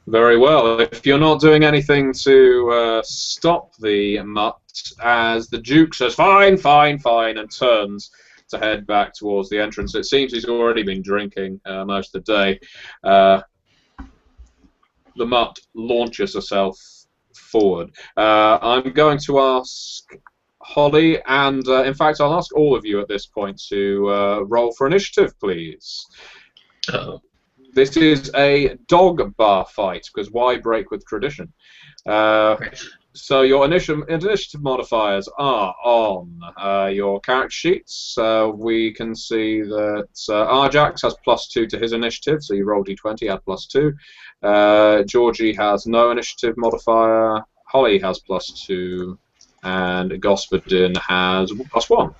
A: Very well. If you're not doing anything to stop the mutt, as the Duke says, "Fine, fine, fine," and turns to head back towards the entrance. It seems he's already been drinking most of the day. The mutt launches herself forward. I'm going to ask Holly, and in fact I'll ask all of you at this point to roll for initiative, please.
B: Uh-oh.
A: This is a dog bar fight, because why break with tradition? So your initiative modifiers are on your character sheets. We can see that Ajax has +2 to his initiative, so you roll d20, add +2. Georgie has no initiative modifier. Holly has +2, and Gospodin has +1.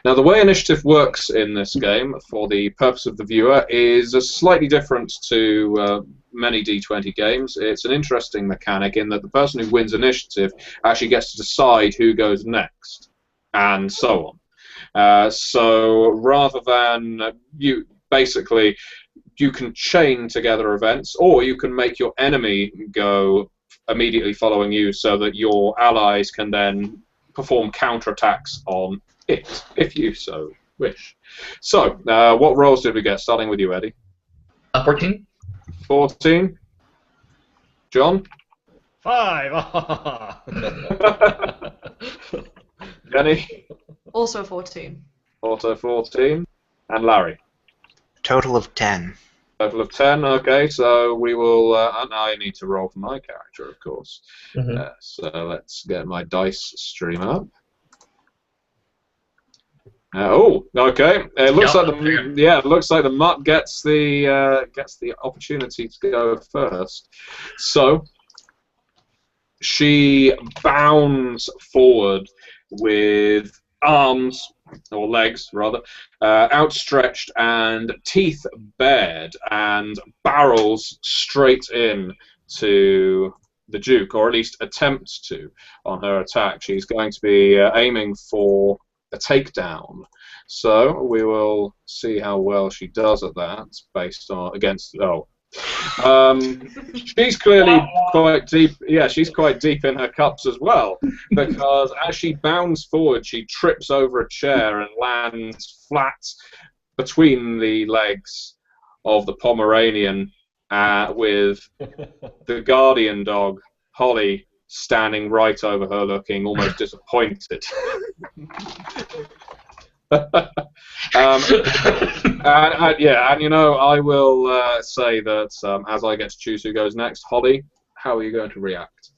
A: Now, the way initiative works in this game, for the purpose of the viewer, is slightly different to many D20 games. It's an interesting mechanic in that the person who wins initiative actually gets to decide who goes next, and so on. So rather than you can chain together events, or you can make your enemy go immediately following you so that your allies can then perform counterattacks on it, if you so wish. So, what rolls did we get? Starting with you, Eddie.
B: 14.
A: 14. John?
E: 5.
A: Jenny?
D: Also 14.
A: Also 14. And Larry?
C: Total of 10.
A: Total of 10, okay, so we will, and I need to roll for my character, of course. So let's get my dice stream up. Okay. It looks like it looks like the mutt gets the opportunity to go first. So she bounds forward with arms, or legs rather, outstretched and teeth bared, and barrels straight in to the Duke, or at least attempts to, on her attack. She's going to be aiming for a takedown. So we will see how well she does at that, based on She's clearly quite deep. Yeah, she's quite deep in her cups as well, because as she bounds forward, she trips over a chair and lands flat between the legs of the Pomeranian, with the guardian dog, Holly, standing right over her, looking almost disappointed. And you know, I will say that as I get to choose who goes next, Holly, how are you going to react?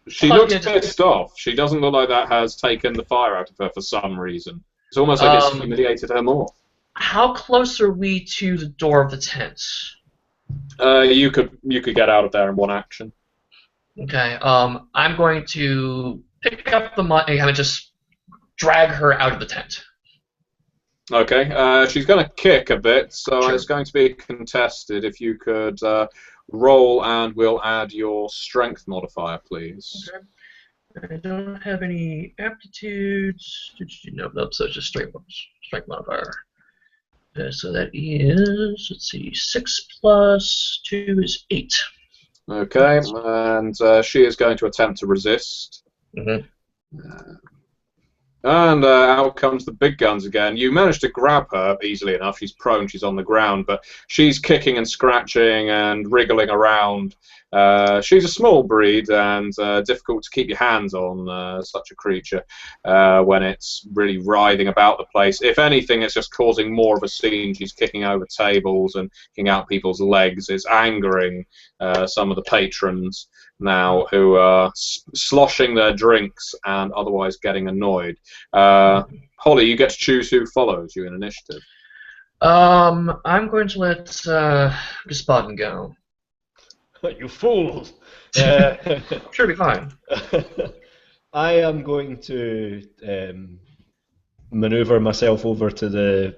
A: She looks pissed off. She doesn't look like that has taken the fire out of her for some reason. It's almost like it's humiliated her more.
B: How close are we to the door of the tent?
A: You could get out of there in one action.
B: Okay. I'm going to pick up the money and kind of just drag her out of the tent.
A: Okay. She's going to kick a bit, so
B: Sure.
A: It's going to be contested. If you could roll, and we'll add your strength modifier, please.
B: Okay. I don't have any aptitudes. Nope, so it's just strength modifier. So that is, let's see, 6 plus 2 is 8.
A: Okay, and she is going to attempt to resist. And out comes the big guns again. You manage to grab her easily enough. She's prone, she's on the ground, but she's kicking and scratching and wriggling around. She's a small breed and difficult to keep your hands on such a creature when it's really writhing about the place. If anything, it's just causing more of a scene. She's kicking over tables and kicking out people's legs. It's angering some of the patrons now, who are sloshing their drinks and otherwise getting annoyed. Holly, you get to choose who follows you in initiative.
B: I'm going to let Gaspadin go.
E: You fool!
B: Sure, be fine.
E: I am going to maneuver myself over to the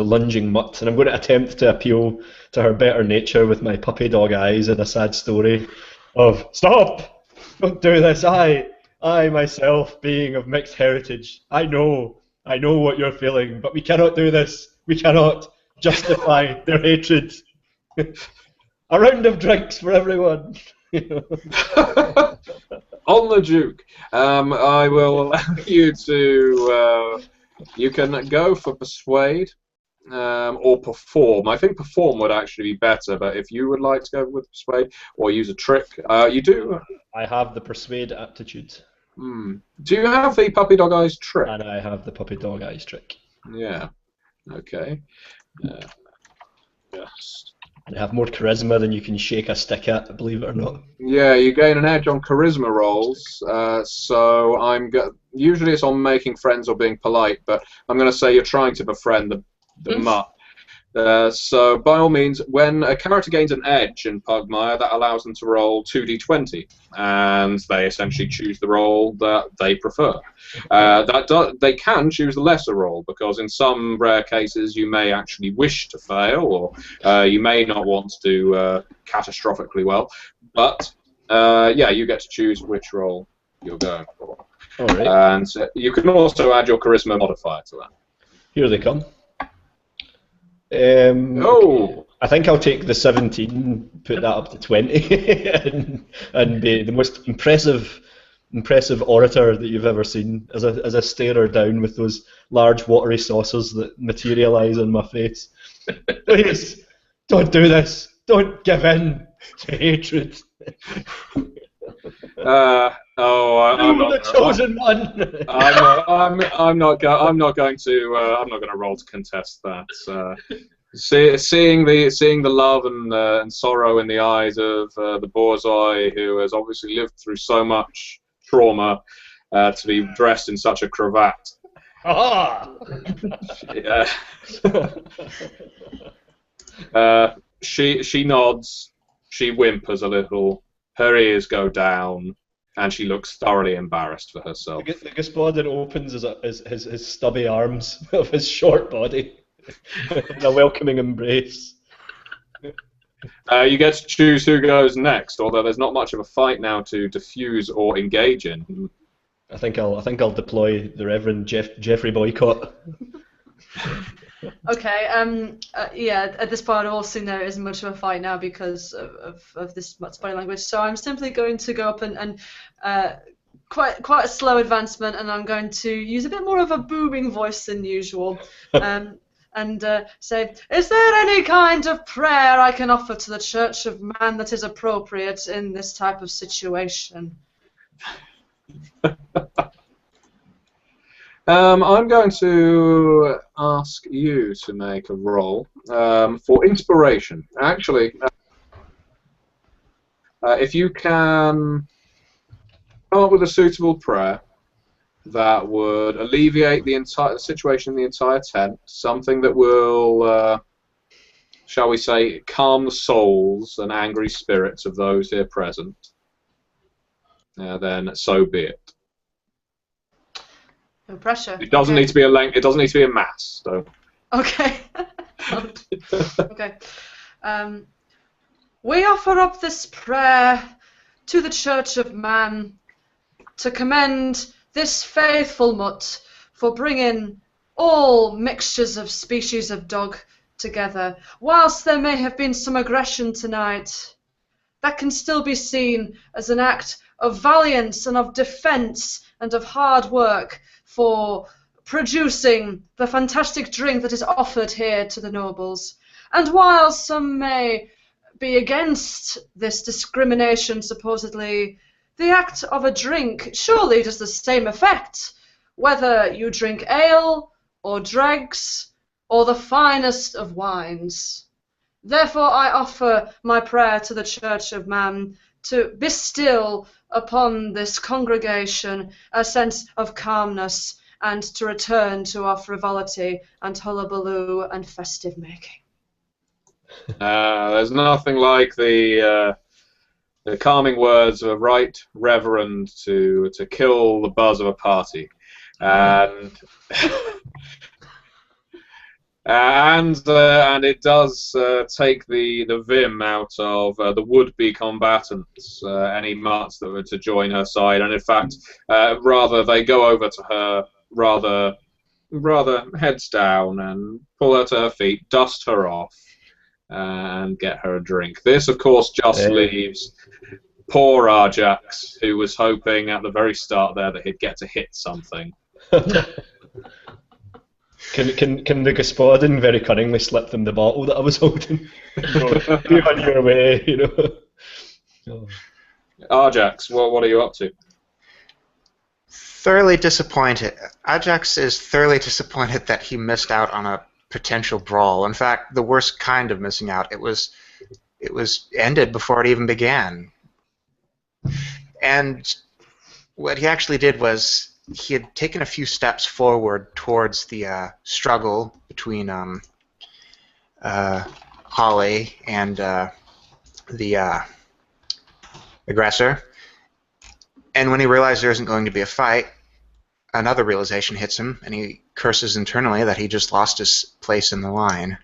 E: lunging mutt, and I'm going to attempt to appeal to her better nature with my puppy dog eyes and a sad story of "Stop! Don't do this! I myself, being of mixed heritage, I know what you're feeling, but we cannot do this. We cannot justify their hatred. A round of drinks for everyone."
A: On the Duke, I will allow you to. You can go for persuade or perform. I think perform would actually be better, but if you would like to go with persuade or use a trick, you do.
E: I have the persuade aptitude.
A: Do you have the puppy dog eyes trick?
E: And I have the puppy dog eyes trick.
A: Yeah. Okay. Yes.
E: I have more charisma than you can shake a stick at, believe it or not.
A: Yeah, you gain an edge on charisma rolls. So usually it's on making friends or being polite, but I'm going to say you're trying to befriend the mutt. So by all means, when a character gains an edge in Pugmire, that allows them to roll 2d20, and they essentially choose the roll that they prefer. They can choose the lesser roll, because in some rare cases you may actually wish to fail, or you may not want to do catastrophically well. But yeah, you get to choose which roll you're going for.
E: All right.
A: And you can also add your charisma modifier to that.
E: Here they come. I think I'll take the 17, put that up to 20, and be the most impressive orator that you've ever seen as I stare her down with those large watery saucers that materialise on my face. Please, don't do this. Don't give in to hatred.
A: I'm
E: the chosen one.
A: I'm not going to roll to contest that. Seeing the love and sorrow in the eyes of the borzoi, who has obviously lived through so much trauma, to be dressed in such a cravat. She nods. She whimpers a little. Her ears go down, and she looks thoroughly embarrassed for herself.
E: The Gaspadin opens his stubby arms of his short body in a welcoming embrace.
A: You get to choose who goes next, although there's not much of a fight now to diffuse or engage in.
E: I think I'll deploy the Reverend Jeffrey Boycott.
D: Okay. Yeah. At this point, I've also seen there isn't much of a fight now because of this much body language. So I'm simply going to go up and quite a slow advancement, and I'm going to use a bit more of a booming voice than usual. And say, is there any kind of prayer I can offer to the Church of Man that is appropriate in this type of situation?
A: I'm going to ask you to make a roll for inspiration. Actually, if you can come up with a suitable prayer that would alleviate the entire situation in the entire tent, something that will, shall we say, calm the souls and angry spirits of those here present, then so be it.
D: No pressure.
A: It doesn't need to be a length. It doesn't need to be a mass, though.
D: Okay. Okay. We offer up this prayer to the Church of Man to commend this faithful mutt for bringing all mixtures of species of dog together. Whilst there may have been some aggression tonight, that can still be seen as an act of valiance and of defence and of hard work for producing the fantastic drink that is offered here to the nobles. And while some may be against this discrimination, supposedly, the act of a drink surely does the same effect, whether you drink ale or dregs or the finest of wines. Therefore I offer my prayer to the Church of Man to bestow upon this congregation a sense of calmness and to return to our frivolity and hullabaloo and festive making.
A: There's nothing like the calming words of a right reverend to kill the buzz of a party, and and it does take the vim out of the would-be combatants, any mutts that were to join her side, and in fact, rather they go over to her rather heads down and pull her to her feet, dust her off, and get her a drink. This, of course, just leaves poor Ajax, who was hoping at the very start there that he'd get to hit something.
E: Can the Gospodin very cunningly slip them the bottle that I was holding? Be on your way, you know.
A: Ajax, what are you up to?
C: Thoroughly disappointed. Ajax is thoroughly disappointed that he missed out on a potential brawl. In fact, the worst kind of missing out. It was ended before it even began. And what he actually did was he had taken a few steps forward towards the struggle between Holly and the aggressor. And when he realized there isn't going to be a fight, another realization hits him, and he curses internally that he just lost his place in the line.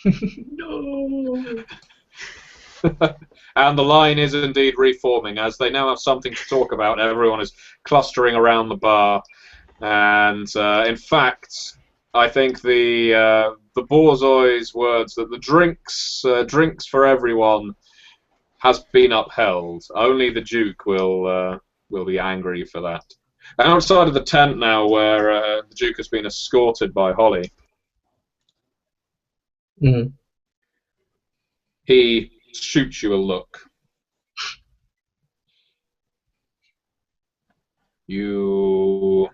B: No.
A: And the line is indeed reforming, as they now have something to talk about. Everyone is clustering around the bar, and in fact, I think the Borzoi's words that the drinks for everyone has been upheld. Only the Duke will be angry for that. And outside of the tent now, where the Duke has been escorted by Holly, he shoots you a look. You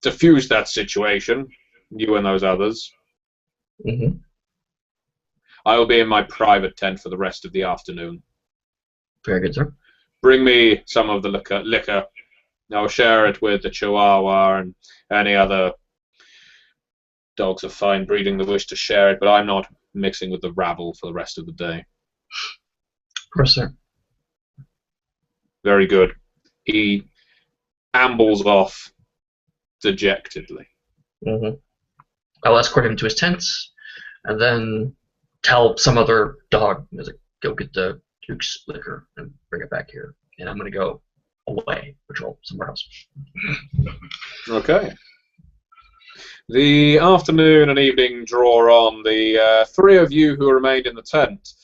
A: diffuse that situation, you and those others. I will be in my private tent for the rest of the afternoon.
B: Very good, sir.
A: Bring me some of the liquor. I'll share it with the Chihuahua and any other dogs of fine breeding that wish to share it, but I'm not mixing with the rabble for the rest of the day.
B: Of course, sir.
A: Very good. He ambles off dejectedly.
B: I'll escort him to his tents, and then tell some other dog, go get the Duke's liquor and bring it back here. And I'm going to go away, patrol somewhere else.
A: Okay. The afternoon and evening draw on. The three of you who remained in the tent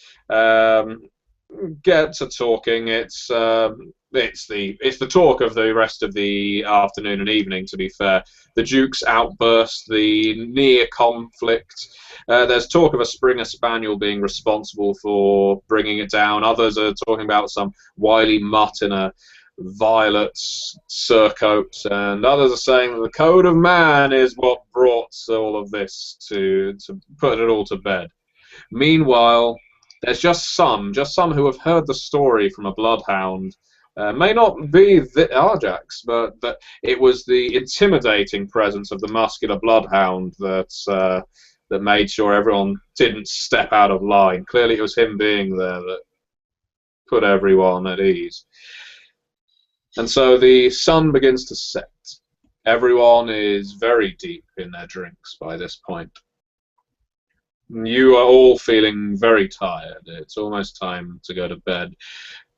A: get to talking. It's the talk of the rest of the afternoon and evening. To be fair, the Duke's outburst, the near conflict. There's talk of a Springer Spaniel being responsible for bringing it down. Others are talking about some wily mutt in a violet surcoat, and others are saying that the code of man is what brought all of this to put it all to bed. Meanwhile, there's just some who have heard the story from a bloodhound. May not be the Ajax, but that it was the intimidating presence of the muscular bloodhound that made sure everyone didn't step out of line. Clearly, it was him being there that put everyone at ease. And so the sun begins to set. Everyone is very deep in their drinks by this point. You are all feeling very tired. It's almost time to go to bed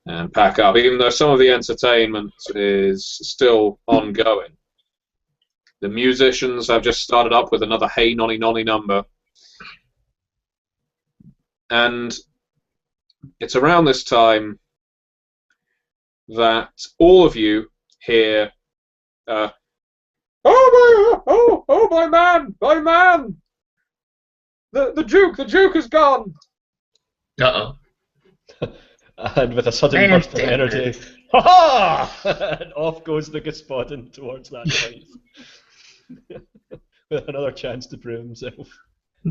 A: and pack up, even though some of the entertainment is still ongoing. The musicians have just started up with another Hey Nonny Nonny number. And it's around this time that all of you hear, oh my man, the Duke is gone.
B: Uh-oh.
E: And with a sudden burst of energy, ha-ha! And off goes the Gospodin towards that noise. With another chance to prove himself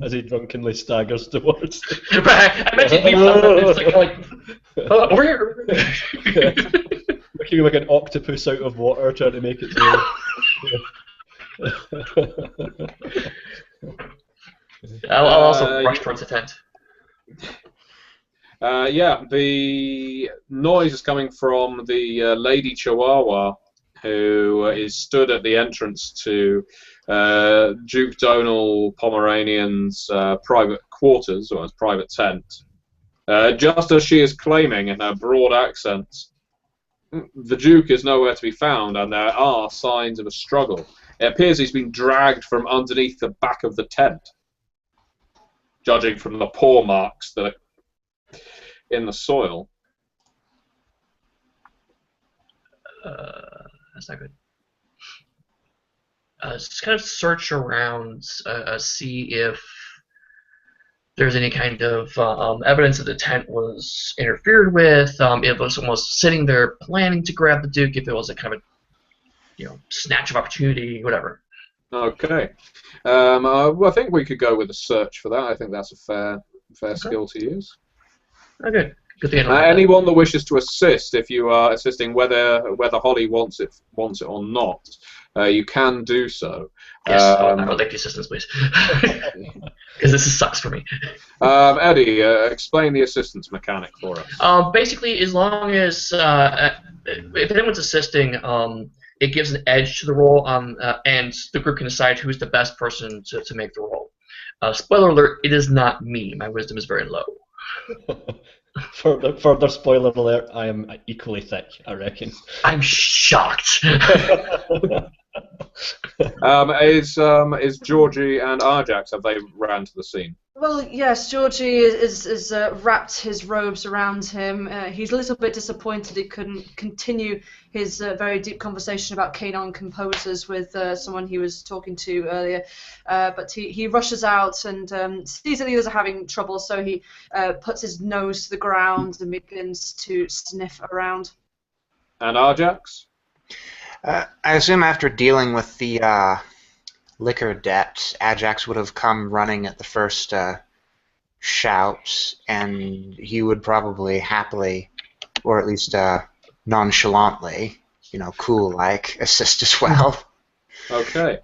E: as he drunkenly staggers towards it.
B: I imagine it's like over here.
E: Looking like an octopus out of water trying to make it through.
B: I'll also rush towards the tent.
A: Yeah, the noise is coming from the Lady Chihuahua, who is stood at the entrance to Duke Donal Pomeranian's private quarters, or his private tent. Just as she is claiming in her broad accent, the Duke is nowhere to be found, and there are signs of a struggle. It appears he's been dragged from underneath the back of the tent, judging from the paw marks that are in the soil.
B: That's not good. Just kind of search around, see if there's any kind of evidence that the tent was interfered with, if someone was sitting there planning to grab the Duke, if it was a kind of a snatch of opportunity, whatever.
A: Okay. I think we could go with a search for that. I think that's a fair skill to use.
B: Oh, good. Good thing
A: anyone that wishes to assist, if you are assisting whether Holly wants it or not, you can do so.
B: Yes, I would like the assistance, please. Because this sucks for me.
A: Eddie, explain the assistance mechanic for us.
B: Basically, as long as if anyone's assisting, it gives an edge to the roll, and the group can decide who's the best person to make the roll. Spoiler alert, it is not me. My wisdom is very low.
E: Further spoiler alert, I am equally thick, I reckon.
B: I'm shocked.
A: Is Georgie and Ajax, have they ran to the scene?
D: Well, yes, Georgie is wrapped his robes around him. He's a little bit disappointed he couldn't continue his very deep conversation about canine composers with someone he was talking to earlier. But he rushes out and sees that the others are having trouble, so he puts his nose to the ground and begins to sniff around.
A: And Ajax?
C: I assume after dealing with the liquor debt, Ajax would have come running at the first shout, and he would probably happily, or at least nonchalantly, cool-like, assist as well.
A: Okay.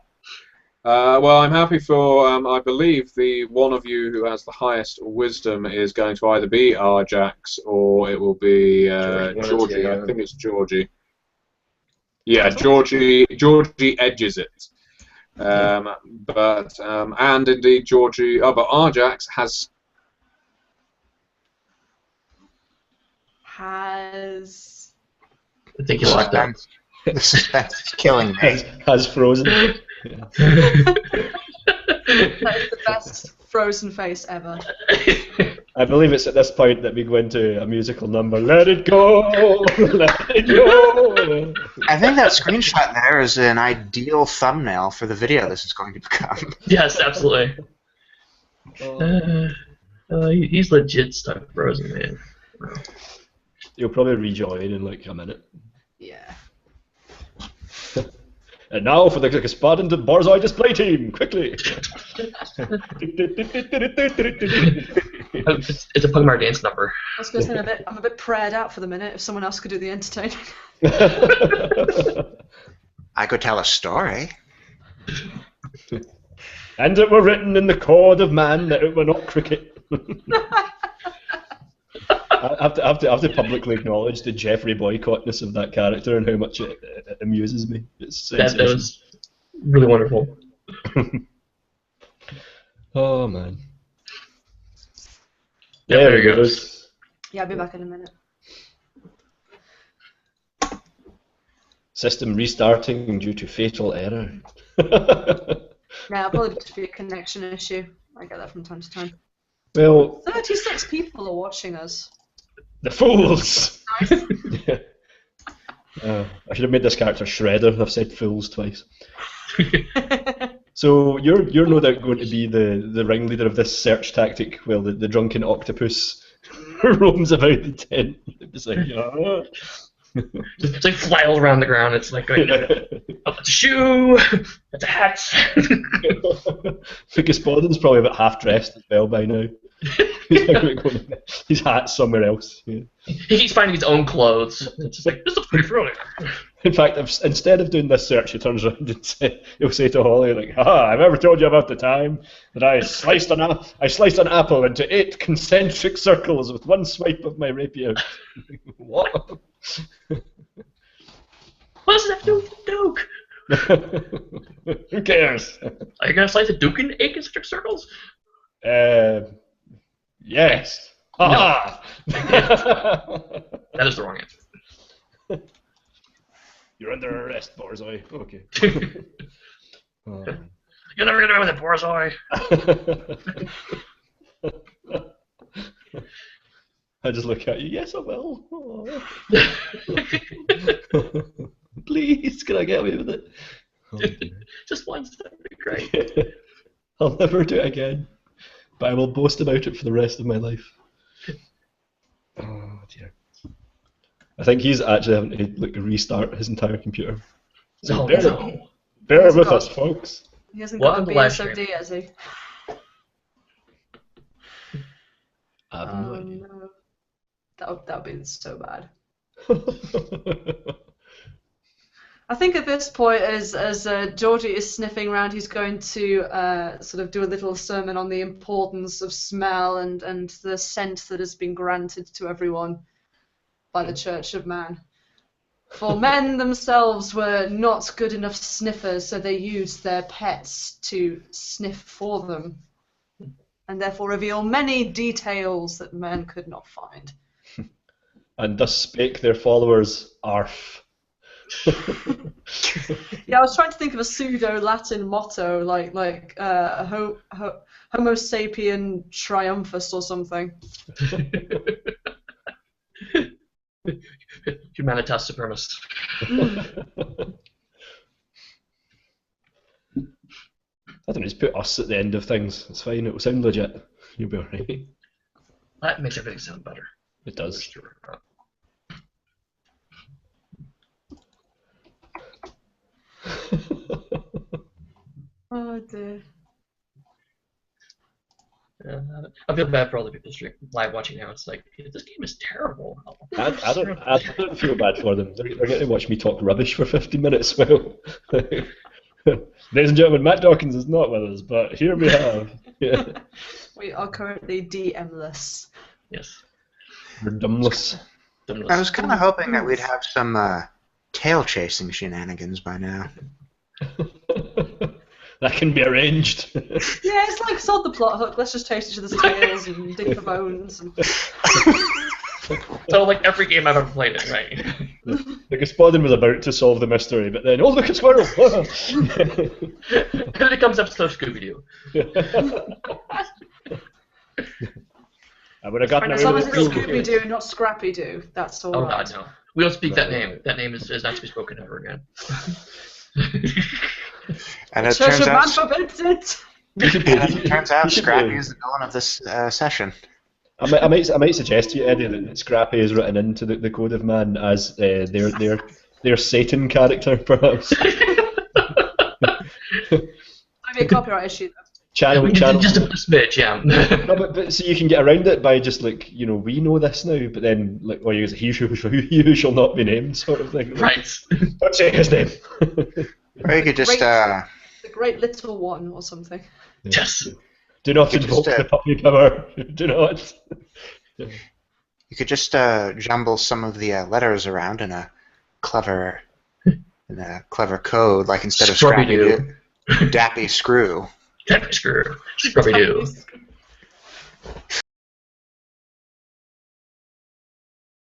A: Well, I'm happy for, I believe the one of you who has the highest wisdom is going to either be Ajax or it will be Georgie. I think it's Georgie. Yeah, Georgie edges it. And indeed Georgie, but Ajax has...
B: I think you locked up.
C: The suspense is killing me.
E: Has frozen.
D: That is the best Frozen face ever.
E: I believe it's at this point that we go into a musical number. Let it go, let it go.
C: I think that screenshot there is an ideal thumbnail for the video this is going to become.
B: Yes, absolutely. He's legit stuck frozen, man.
E: You'll probably rejoin in like a minute.
D: Yeah.
E: And now for the Spartan Borzoi display team, quickly!
B: It's a Pugmire dance number.
D: I was going to say I'm a bit prayed out for the minute. If someone else could do the entertaining.
C: I could tell a story.
E: And it were written in the code of man that it were not cricket. I have to publicly acknowledge the Jeffrey boycottness of that character and how much it amuses me. It's
B: that was really wonderful.
E: Oh man.
B: Yeah, there he goes.
D: Yeah, I'll be back in a minute.
E: System restarting due to fatal error.
D: Yeah, probably just be a connection issue. I get that from time to time.
E: Well,
D: 36 people are watching us.
E: the fools!
D: Nice.
E: I should have made this character Shredder. I've said fools twice. So you're no doubt going to be the ringleader of this search tactic while the drunken octopus roams about the tent. It's like,
B: It's like flails around the ground. It's like going, oh, it's a shoe. It's a hat.
E: Fickespoden's probably about half dressed as well by now. His hat's somewhere else. Yeah.
B: He keeps finding his own clothes. It's just like, this looks pretty familiar.
E: In fact, instead of doing this search, he turns around and he'll say to Holly, like, I've ever told you about the time that I sliced an apple into 8 concentric circles with one swipe of my rapier. What?
B: What does that do with the Duke?
E: Who cares?
B: Are you going to slice a Duke in 8 concentric circles?
E: Yes.
B: No.
E: Ha!
B: That is the wrong answer.
E: You're under arrest, Borzoi. Okay. Oh.
B: You'll never get away with it, Borzoi.
E: I just look at you. Yes, I will. Oh. Please, can I get away with it? Okay.
B: Just once, that'd be great.
E: I'll never do it again, but I will boast about it for the rest of my life. Oh dear. I think he's actually having to like restart his entire computer. So bear with us, folks.
D: He hasn't
B: Welcome
D: got
B: to
D: a
B: live
D: BSOD, has he?
E: No idea.
D: No. That would be so bad. I think at this point, as Georgie is sniffing around, he's going to sort of do a little sermon on the importance of smell and the scent that has been granted to everyone by the Church of Man. For men themselves were not good enough sniffers, so they used their pets to sniff for them, and therefore reveal many details that men could not find.
E: And thus spake their followers, Arf.
D: Yeah, I was trying to think of a pseudo-Latin motto, like Homo sapien triumphus or something.
B: Humanitas supremus.
E: I don't know, just put us at the end of things. It's fine, it will sound legit. You'll be alright.
B: That makes everything sound better.
E: It does.
D: Oh dear.
B: I feel bad for all the people live watching now. It's like, this game is terrible.
E: I don't feel bad for them. They're getting to watch me talk rubbish for 15 minutes. Well, ladies and gentlemen, Matt Dawkins is not with us, but here we have. Yeah.
D: We are currently DM-less.
B: Yes.
E: We're dumbless.
C: I was kind of hoping that we'd have some tail-chasing shenanigans by now.
E: That can be arranged.
D: Yeah, it's like sod the plot hook. Let's just chase each other's tails and dig for bones. And...
B: So like every game I've ever played it, right?
E: The Gospodin was about to solve the mystery, but then, oh, look, a squirrel!
B: And then it comes episode of Scooby-Doo.
E: I would have gotten
D: As
E: away
D: long as
E: with
D: it's
E: it.
D: Scooby-Doo, not Scrappy-Doo, that's all
B: Oh
D: right.
B: God, no. We don't speak that
E: No,
B: name.
E: no.
B: That name is not to be spoken ever again.
C: And it
D: Church
C: turns
D: of Man
C: out,
D: forbids it.
C: Scrappy is the villain of this session.
E: I might suggest to you, Eddie, that Scrappy is written into the Code of Man as their Satan character, perhaps.
D: Might be a copyright issue.
E: Channel.
B: Just a smidge, yeah.
E: No, but so you can get around it by just like, we know this now, but then like, well, you use he who shall not be named sort of thing.
B: Right.
E: Don't say his name.
C: Or you could just
D: The Great Little One or something.
B: Yes.
E: Do not
C: You could
E: invoke
C: just,
E: the puppy power. Do not.
C: you could just jumble some of the letters around in a clever code, like instead of
B: Scrappy-Doo.
C: Scrappy-Doo, Dappy Screw.
B: Scooby-Doo.